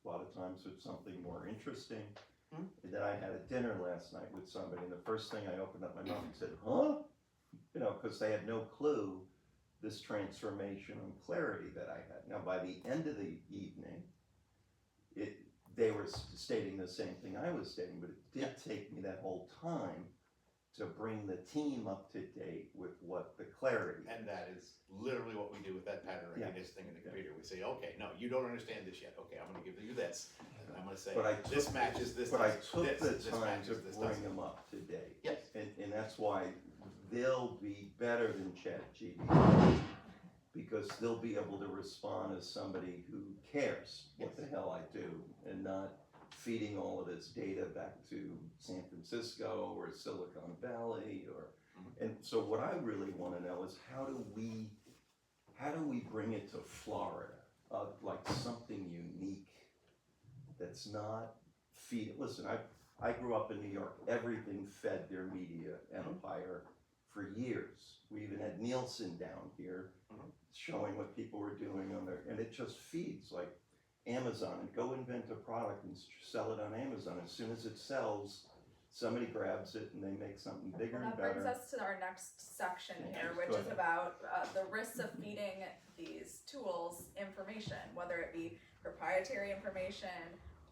a lot of times with something more interesting. Mhm. And then I had a dinner last night with somebody, and the first thing I opened up my mouth and said, "Huh?" You know, because they had no clue this transformation and clarity that I had. Now, by the end of the evening, they were stating the same thing I was stating, but it did take me that whole time to bring the team up to date with what the clarity is. And that is literally what we do with that pattern recognition thing in the computer. We say, okay, no, you don't understand this yet. Okay, I'm gonna give you this. And I'm gonna say, But I this took- matches this. But I this, took this, the this time to matches this bring doesn't. them up to date. Yes. And that's why they'll be better than ChatGPT, because they'll be able to respond as somebody who cares what the hell I do, and not feeding all of this data back to San Francisco or Silicon Valley or, and so what I really wanna know is how do we bring it to Florida? Like something unique that's not listen, I grew up in New York, everything fed their media empire for years. We even had Nielsen down here showing what people were doing on and it just feeds like Amazon, and go invent a product and sell it on Amazon. As soon as it sells, somebody grabs it and they make something bigger Well, and that brings better. us to our next section Yeah, here, go which is ahead. about the risks of feeding these tools information, whether it be proprietary information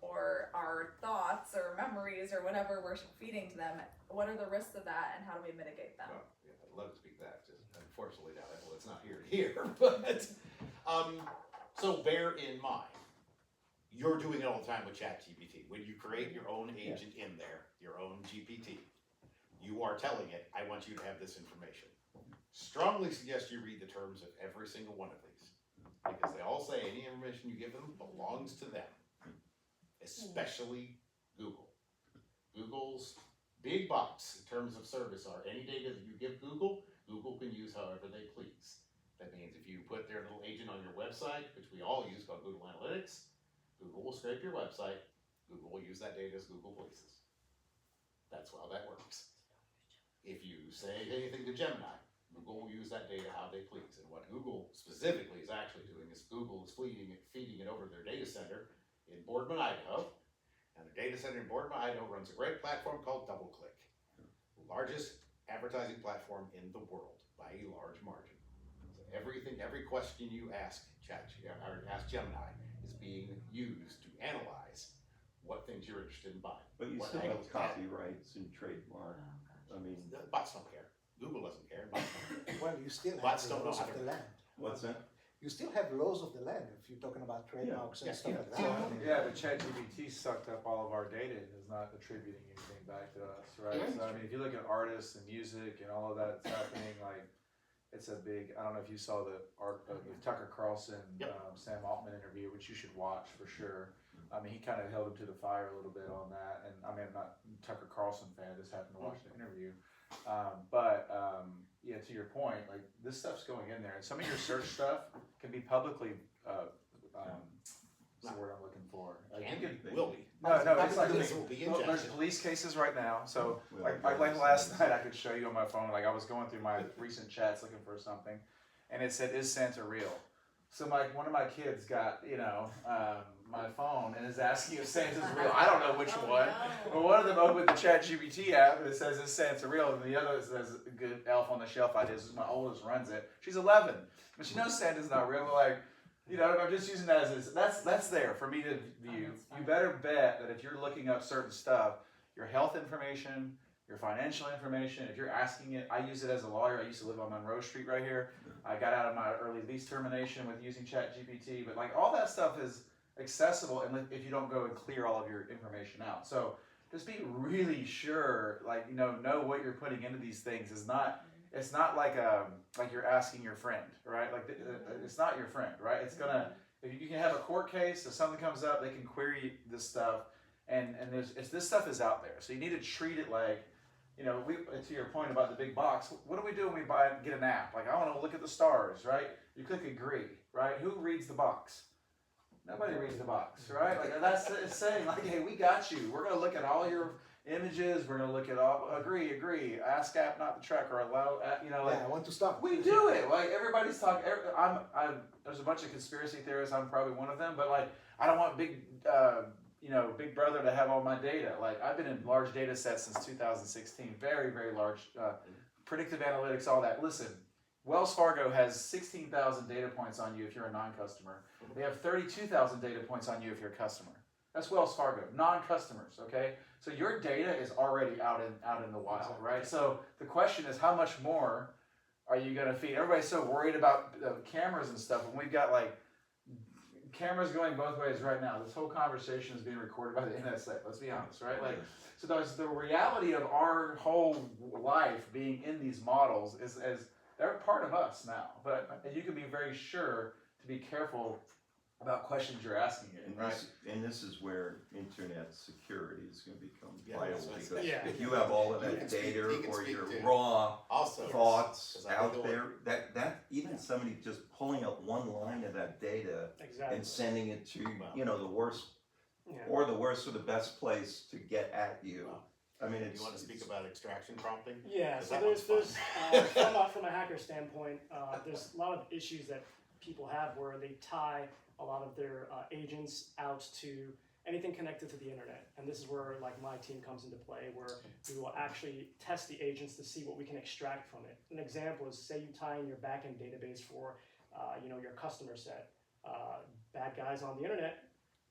or our thoughts or memories or whatever we're feeding to them. What are the risks of that, and how do we mitigate them? Well, yeah, I'd love to speak to that, just unfortunately now, well, it's not here, but, so bear in mind, you're doing it all the time with ChatGPT. When you create your own agent in there, your own GPT, you are telling it, I want you to have this information. Strongly suggest you read the terms of every single one of these, because they all say any information you give them belongs to them, especially Google. Google's big box in terms of service are any data that you give Google, Google can use however they please. That means if you put their little agent on your website, which we all use called Google Analytics, Google will scrape your website, Google will use that data as Google pleases. That's how that works. If you say anything to Gemini, Google will use that data how they please. And what Google specifically is actually doing is Google is feeding it over their data center in Boardman, Idaho. And the data center in Boardman, Idaho runs a great platform called DoubleClick, the largest advertising platform in the world by a large margin. So every question you ask Gemini is being used to analyze what things you're interested in buying. But you what still have angles to add. copyrights and trademark. I mean, The bots don't care. Google doesn't care. Bots don't care. Well, you still have Bots the don't know laws how of to- the land. what's that? You still have laws of the land if you're talking about trademarks and Yeah, stuff yeah. like that. So, I mean, Yeah, but ChatGPT sucked up all of our data and is not attributing anything back to us, right? So I mean, if you look at artists and music and all of that that's happening, like it's a big. I don't know if you saw the Tucker Carlson, Yep. Sam Altman interview, which you should watch for sure. I mean, he kind of held him to the fire a little bit on that, and I mean, I'm not a Tucker Carlson fan. I just happened to watch the interview. Yeah, to your point, like this stuff's going in there, and some of your search stuff can be publicly. What's the word I'm looking for? Like, you Can can- be, will be. No, it's like This will be well, there's injected. police cases right now. So Well, like last night, I could show you on my phone. Like I was going through my recent chats looking for something, and it said, "Is Santa real?" So one of my kids got my phone and is asking if Santa's real. I don't know which one. But one of them opened the ChatGPT app and it says, "Is Santa real?" And the other says, "A good elf on the shelf idea." This is my oldest runs it. She's 11, but she knows Santa's not real. But like, I'm just using that as that's there for me to view. You better bet that if you're looking up certain stuff, your health information, your financial information, if you're asking it, I use it as a lawyer. I used to live on Monroe Street right here. I got out of my early lease termination with using ChatGPT, but like all that stuff is accessible, and if you don't go and clear all of your information out. So just be really sure, like know what you're putting into these things is not it's not like you're asking your friend, right? Like it's not your friend, right? It's gonna, if you can have a court case, if something comes up, they can query this stuff, and this stuff is out there. So you need to treat it like, you know, to your point about the big box, what do we do when we get an app? Like, I want to look at the stars, right? You click agree, right? Who reads the box? Nobody reads the box, right? Like, that's it's saying, like, hey, we got you. We're going to look at all your images. We're going to look at all, agree, ask app not to track, or allow, you know, like, Yeah, I want to stop. we do it. Like, everybody's talking, there's a bunch of conspiracy theorists. I'm probably one of them, but like, I don't want big brother to have all my data. Like, I've been in large data sets since 2016, very, very large, predictive analytics, all that. Listen, Wells Fargo has 16,000 data points on you if you're a non-customer. They have 32,000 data points on you if you're a customer. That's Wells Fargo, non-customers, okay? So your data is already out in the wild, right? So the question is, how much more are you gonna feed? Everybody's so worried about cameras and stuff, and we've got like cameras going both ways right now. This whole conversation is being recorded by the NSA, let's be honest, right? Like, so there's the reality of our whole life being in these models is they're part of us now, but you can be very sure to be careful about questions you're asking it, right? And this is where internet security is going to become Yeah, vital, that's what I because said. Yeah. if you have all of He that can speak- data he can or speak your to- raw Also, thoughts 'cause I did out the there, work. that even somebody just pulling up one line of that data Exactly. and sending it to, Wow. you know, the worst Yeah. or the worst or the best place to get at you. Wow. I mean, it's. You want to speak about extraction prompting? Yeah, 'Cause so that there's one's fun. from a hacker standpoint, there's a lot of issues that people have where they tie a lot of their agents out to anything connected to the internet, and this is where like my team comes into play, where we will actually test the agents to see what we can extract from it. An example is, say you tie in your backend database for your customer set. Bad guys on the internet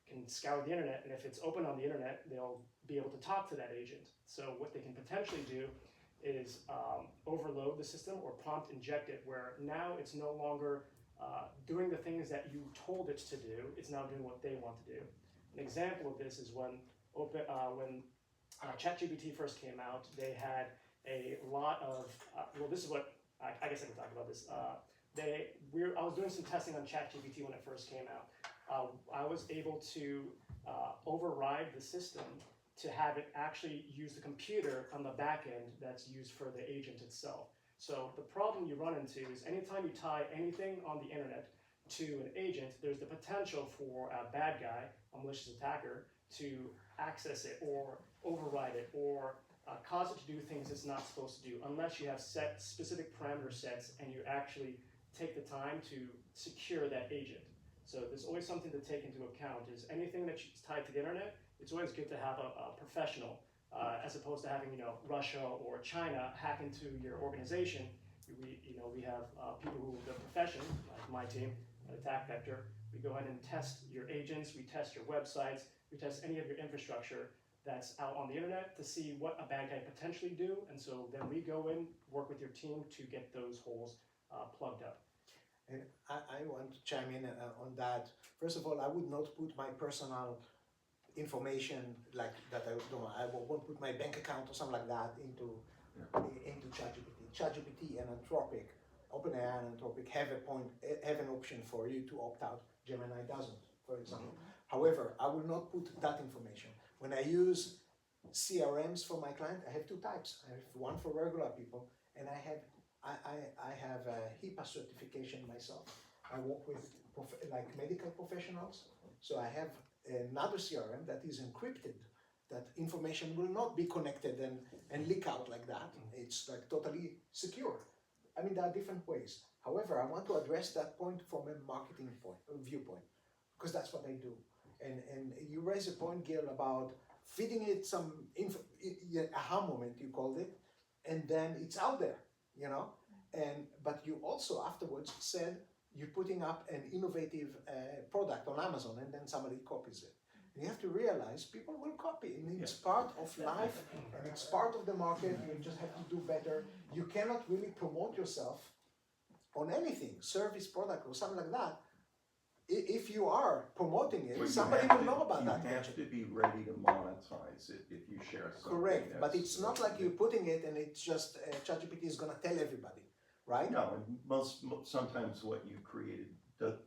can scour the internet, and if it's open on the internet, they'll be able to talk to that agent. So what they can potentially do is overload the system or prompt inject it, where now it's no longer doing the things that you told it to do. It's now doing what they want to do. An example of this is when ChatGPT first came out, they had a lot of this is what I guess I can talk about this. I was doing some testing on ChatGPT when it first came out. I was able to override the system to have it actually use the computer on the back end that's used for the agent itself. So the problem you run into is anytime you tie anything on the internet to an agent, there's the potential for a bad guy, a malicious attacker, to access it or override it or cause it to do things it's not supposed to do, unless you have set specific parameter sets and you actually take the time to secure that agent. So there's always something to take into account is anything that's tied to the internet, it's always good to have a professional as opposed to having Russia or China hack into your organization. We have people who the profession, like my team at Attack Vector. We go ahead and test your agents, we test your websites, we test any of your infrastructure that's out on the internet to see what a bad guy potentially do, and so then we go in, work with your team to get those holes plugged up. And I want to chime in on that. First of all, I would not put my personal information like that. I won't put my bank account or something like that into ChatGPT. ChatGPT and Anthropic, OpenAI and Anthropic have an option for you to opt out. Gemini doesn't, for example. However, I will not put that information. When I use CRMs for my client, I have two types. I have one for regular people, and I have a HIPAA certification myself. I work with medical professionals, so I have another CRM that is encrypted. That information will not be connected and leak out like that. It's like totally secure. I mean, there are different ways. However, I want to address that point from a marketing viewpoint, because that's what I do. And you raise a point, Gil, about feeding it some aha moment, you called it, and then it's out there, but you also afterwards said you're putting up an innovative product on Amazon, and then somebody copies it. And you have to realize people will copy, and it's part of life, and it's part of the market. You just have to do better. You cannot really promote yourself on anything, service, product, or something like that, if you are promoting it, But you somebody have will know about that. You have gadget. to be ready to monetize it if you share something. Correct, but that's- it's not like you're putting it and it's just ChatGPT is gonna tell everybody, right? No, and sometimes what you created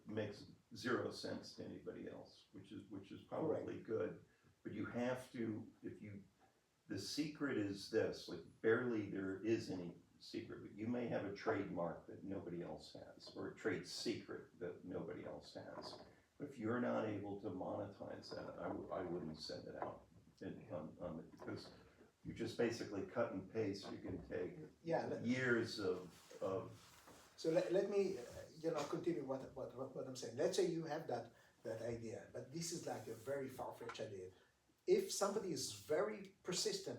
makes zero sense to anybody else, which is probably good. But you have to, the secret is this, like barely there is any secret, but you may have a trademark that nobody else has, or a trade secret that nobody else has. If you're not able to monetize that, I wouldn't send it out because you just basically cut and paste. You can take years of. So let me, continue what I'm saying. Let's say you have that idea, but this is like a very far-fetched idea. If somebody is very persistent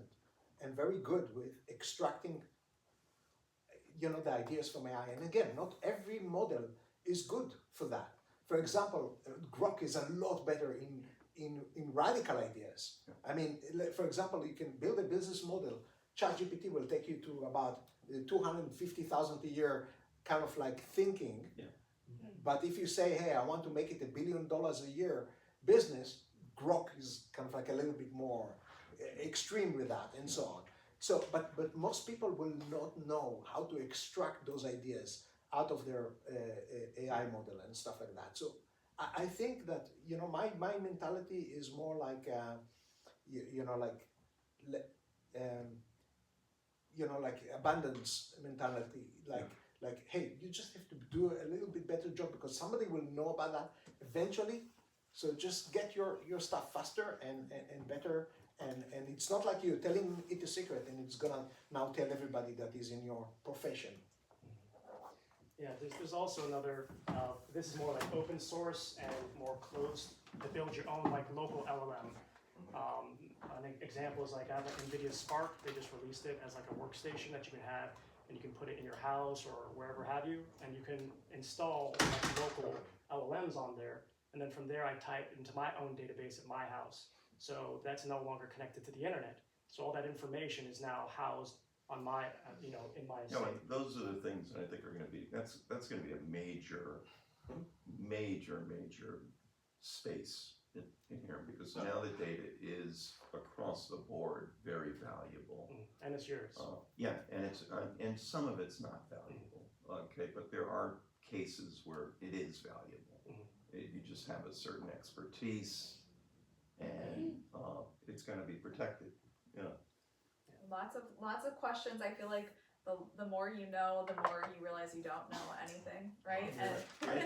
and very good with extracting, the ideas from AI, and again, not every model is good for that. For example, Grok is a lot better in radical ideas. I mean, for example, you can build a business model. ChatGPT will take you to about 250,000 a year, kind of like thinking. Yeah. But if you say, hey, I want to make it $1 billion a year business, Grok is kind of like a little bit more extreme with that, and so on. So, but most people will not know how to extract those ideas out of their AI model and stuff like that. So I think that, my mentality is more like, like abundance mentality, like, hey, you just have to do a little bit better job because somebody will know about that eventually. So just get your stuff faster and better, and it's not like you're telling it a secret and it's gonna now tell everybody that is in your profession. Yeah, there's also another, this is more like open source and more closed, to build your own like local LLM. An example is like I have like NVIDIA Spark. They just released it as like a workstation that you can have, and you can put it in your house or wherever have you, and you can install like local LLMs on there. And then from there, I type into my own database at my house. So that's no longer connected to the internet. So all that information is now housed on my, in my No, estate. and those are the things that I think are going to be. That's going to be a major space in here because now the data is across the board very valuable. And it's yours. Yeah, and some of it's not valuable. Okay, but there are cases where it is valuable. You just have a certain expertise, and it's going to be protected. Lots of questions. I feel like the more you know, the more you realize you don't know anything, right?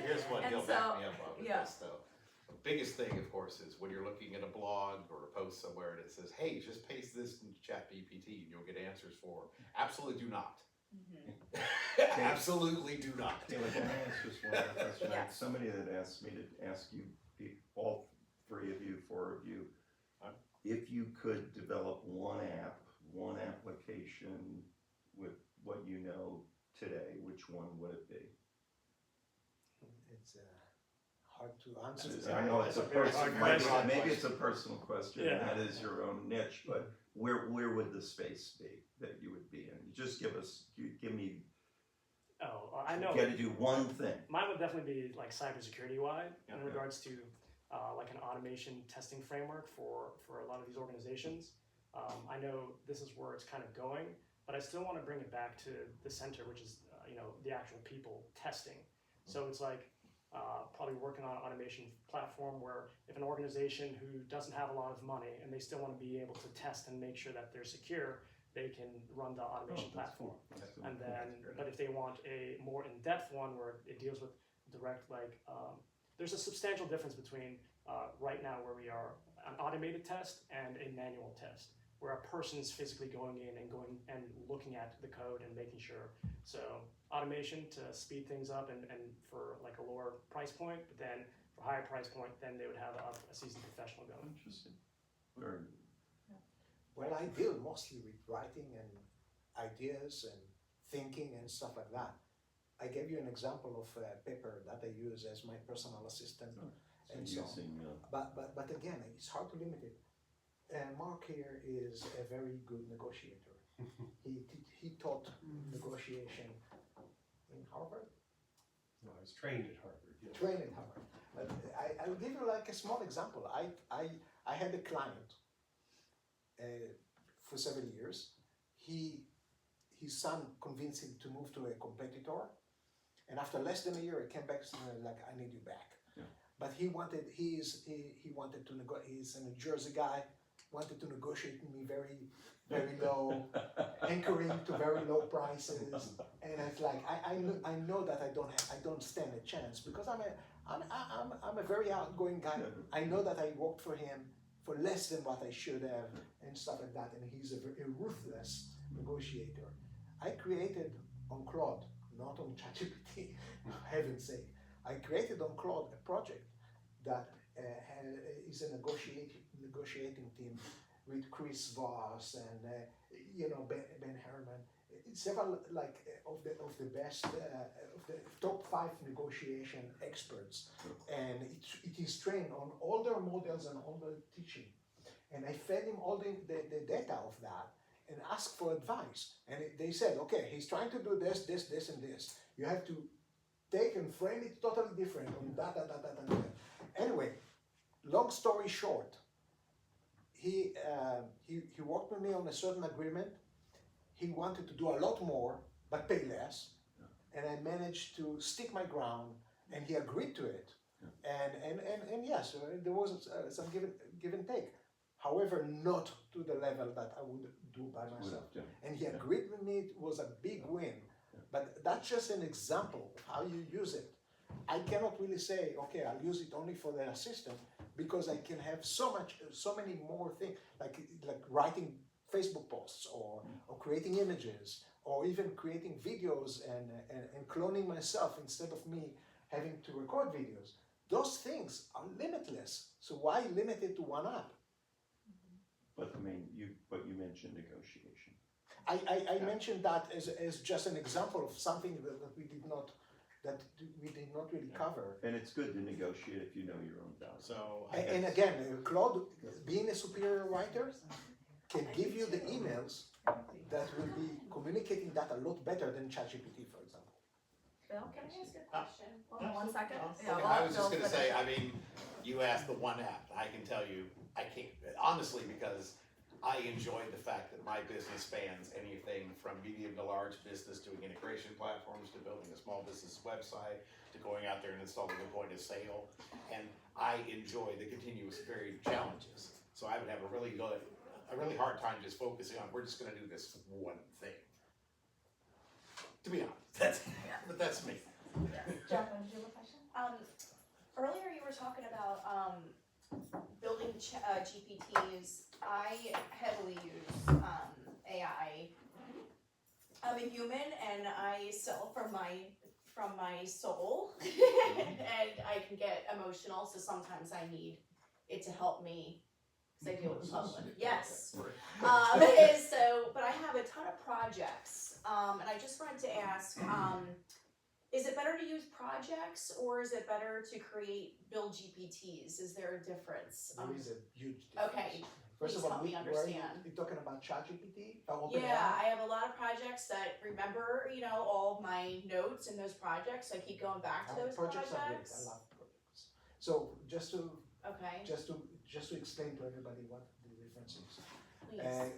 Here's what and he'll so, back me up on with yeah. this though. The biggest thing, of course, is when you're looking at a blog or a post somewhere and it says, hey, just paste this in ChatGPT and you'll get answers for. Absolutely do not. Absolutely do not. Taylor, can I ask just one other question? I had Yes. somebody that asked me to ask you, all three of you, four of you, if you could develop one application with what you know today, which one would it be? It's hard to answer. I know it's a That's a very personal, hard question. maybe it's a personal question, and Yeah. that is your own niche, but where would the space be that you would be in? Just give me, Oh, I know. you gotta do one thing. Mine would definitely be like cybersecurity wide in Yeah. regards to like an automation testing framework for a lot of these organizations. I know this is where it's kind of going, but I still want to bring it back to the center, which is the actual people testing. So it's like probably working on an automation platform where if an organization who doesn't have a lot of money and they still want to be able to test and make sure that they're secure, they can run the automation platform. And then, but if they want a more in-depth one where it deals with direct, there's a substantial difference between right now where we are an automated test and a manual test, where a person's physically going in and looking at the code and making sure. So automation to speed things up and for like a lower price point, but then for higher price point, then they would have a seasoned professional going. Interesting. Very Well, I deal mostly with writing and ideas and thinking and stuff like that. I gave you an example of Pepper that I use as my personal assistant, and so on. using, But again, it's hard to limit it. Mark here is a very good negotiator. He taught negotiation in Harvard. No, I was trained at Harvard, yeah. trained at Harvard. But I'll give you like a small example. I had a client for 7 years. His son convinced him to move to a competitor, and after less than a year, he came back and said, like, I need you back. Yeah. But he wanted to negotiate. He's a New Jersey guy. Wanted to negotiate with me very low, anchoring to very low prices, and it's like I know that I don't stand a chance because I'm a very outgoing guy. I know that I worked for him for less than what I should have and stuff like that, and he's a ruthless negotiator. I created on Claude, not on ChatGPT, for heaven's sake. I created on Claude a project that is a negotiating team with Chris Voss and Ben Herman. Several of the best of the top 5 negotiation experts, and it is trained on all their models and all their teaching. And I fed him all the data of that and asked for advice. And they said, okay, he's trying to do this, this, this, and this. You have to take and frame it totally different on that. Anyway, long story short, he worked with me on a certain agreement. He wanted to do a lot more, but pay less. And I managed to stick my ground, and he agreed to it. And yes, there was some give and take. However, not to the level that I would do by myself. And he agreed with me, it was a big win. But that's just an example of how you use it. I cannot really say, okay, I'll use it only for the assistant, because I can have so many more things, like writing Facebook posts or creating images, or even creating videos and cloning myself instead of me having to record videos. Those things are limitless. So why limit it to one app? But I mean, you mentioned negotiation. I mentioned that as just an example of something that we did not really cover. And it's good to negotiate if you know your own value. So, And again, Claude, being a superior writer, can give you the emails that will be communicating that a lot better than ChatGPT, for example. Bill, Can I ask a question? hold on 1 second. Yeah, Okay, well, I was just Bill's gonna say, finished. I mean, you asked the one app, I can tell you, I can't, honestly, because I enjoy the fact that my business spans anything from medium to large business, doing integration platforms, to building a small business website, to going out there and installing a point of sale. And I enjoy the continuous varied challenges. So I would have a really hard time just focusing on, we're just gonna do this one thing. To be honest, but that's me. Jacqueline, did you have a question? Earlier you were talking about building GPTs. I heavily use AI. I'm a human and I sell from my soul, and I can get emotional. So sometimes I need it to help me, because I deal with the public. Yes. But I have a ton of projects, and I just wanted to ask. Is it better to use projects, or is it better to build GPTs? Is there a difference? There is a huge difference. Okay, First please of all, help me where understand. you're talking about ChatGPT? Yeah, I have a lot of projects that remember, all my notes in those projects. I keep going back to those projects. Are great. I love projects. So just to Okay, just to explain to everybody what the difference is. please.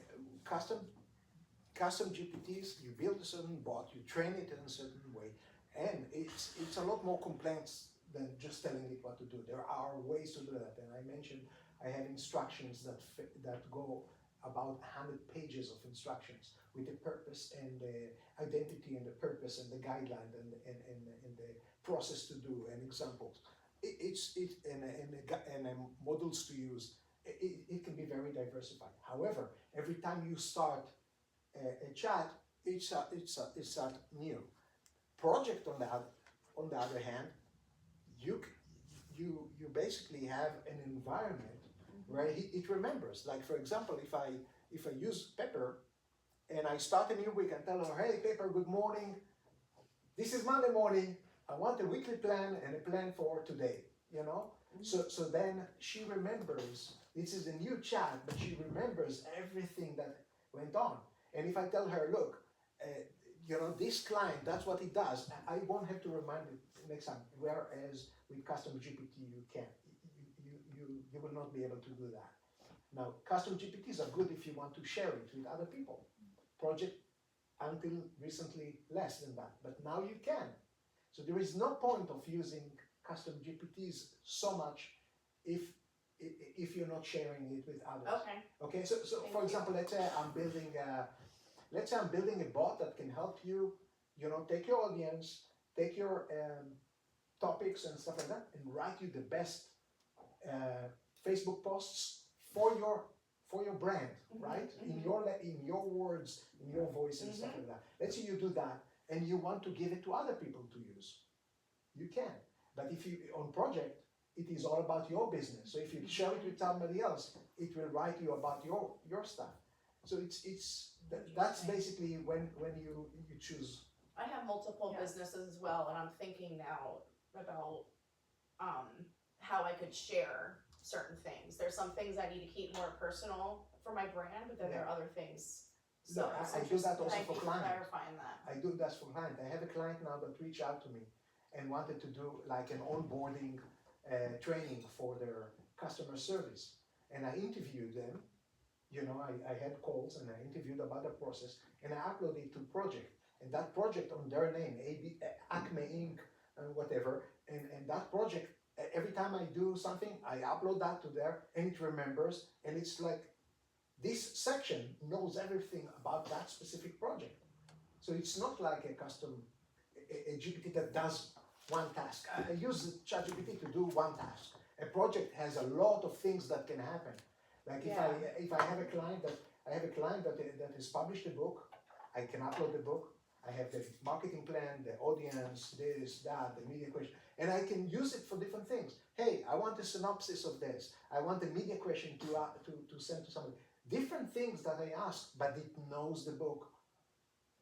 Custom GPTs, you build a certain bot, you train it in a certain way, and it's a lot more complex than just telling it what to do. There are ways to do that, and I mentioned I have instructions that go about 100 pages of instructions with the purpose and the identity and the purpose and the guideline and the process to do and examples. And models to use. It can be very diversified. However, every time you start a chat, it's new. Project on the other hand, you basically have an environment where it remembers. Like for example, if I use Pepper and I start a new week and tell her, hey Pepper, good morning. This is Monday morning. I want a weekly plan and a plan for today. So then she remembers. This is a new chat, but she remembers everything that went on. And if I tell her, look, you know, this client, that's what it does. I won't have to remind you next time. Whereas with custom GPT, you can. You will not be able to do that. Now, custom GPTs are good if you want to share it with other people. Project until recently less than that, but now you can. So there is no point of using custom GPTs so much if you're not sharing it with others. Okay. Okay, so Thank for you. example, let's say I'm building a bot that can help you, you know, take your audience, take your topics and stuff like that, and write you the best Facebook posts for your brand, right? In your words, in your voice and stuff like that. Let's say you do that, and you want to give it to other people to use. You can, but if you on project, it is all about your business. So if you share it with somebody else, it will write you about your stuff. So that's basically when you choose. I have multiple Yeah. businesses as well, and I'm thinking now about how I could share certain things. There's some things I need to keep more personal for my brand, but then there are other things. So Look, it's I do that also thank for you clients. clarifying that. I do that for client. I have a client now that reached out to me and wanted to do like an onboarding training for their customer service. And I interviewed them. You know, I had calls and I interviewed about the process, and I uploaded it to project. And that project on their name, Acme Inc. and whatever, and that project, every time I do something, I upload that to there, and it remembers, and it's like, this section knows everything about that specific project. So it's not like a custom, a GPT that does one task. I use ChatGPT to do one task. A project has a lot of things that can happen. Like if I have a client that has published a book, I can upload the book. I have the marketing plan, the audience, this, that, the media question, and I can use it for different things. Hey, I want a synopsis of this. I want a media question to send to somebody. Different things that I ask, but it knows the book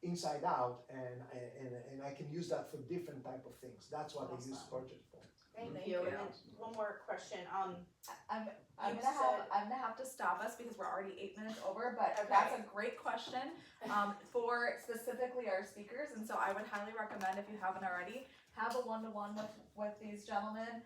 inside out, and I can use that for different type of things. That's what I use Awesome. project for. Thank Thank you. you. And then one more question. I'm You gonna have to stop us because we're already 8 minutes over, but Okay. that's a great question for specifically our speakers, and so I would highly recommend, if you haven't already, have a one-to-one with these gentlemen,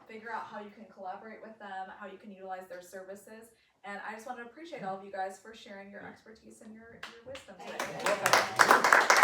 figure out how you can collaborate with them, how you can utilize their services, and I just want to appreciate all of you guys for sharing your expertise and your wisdom today. Thank you.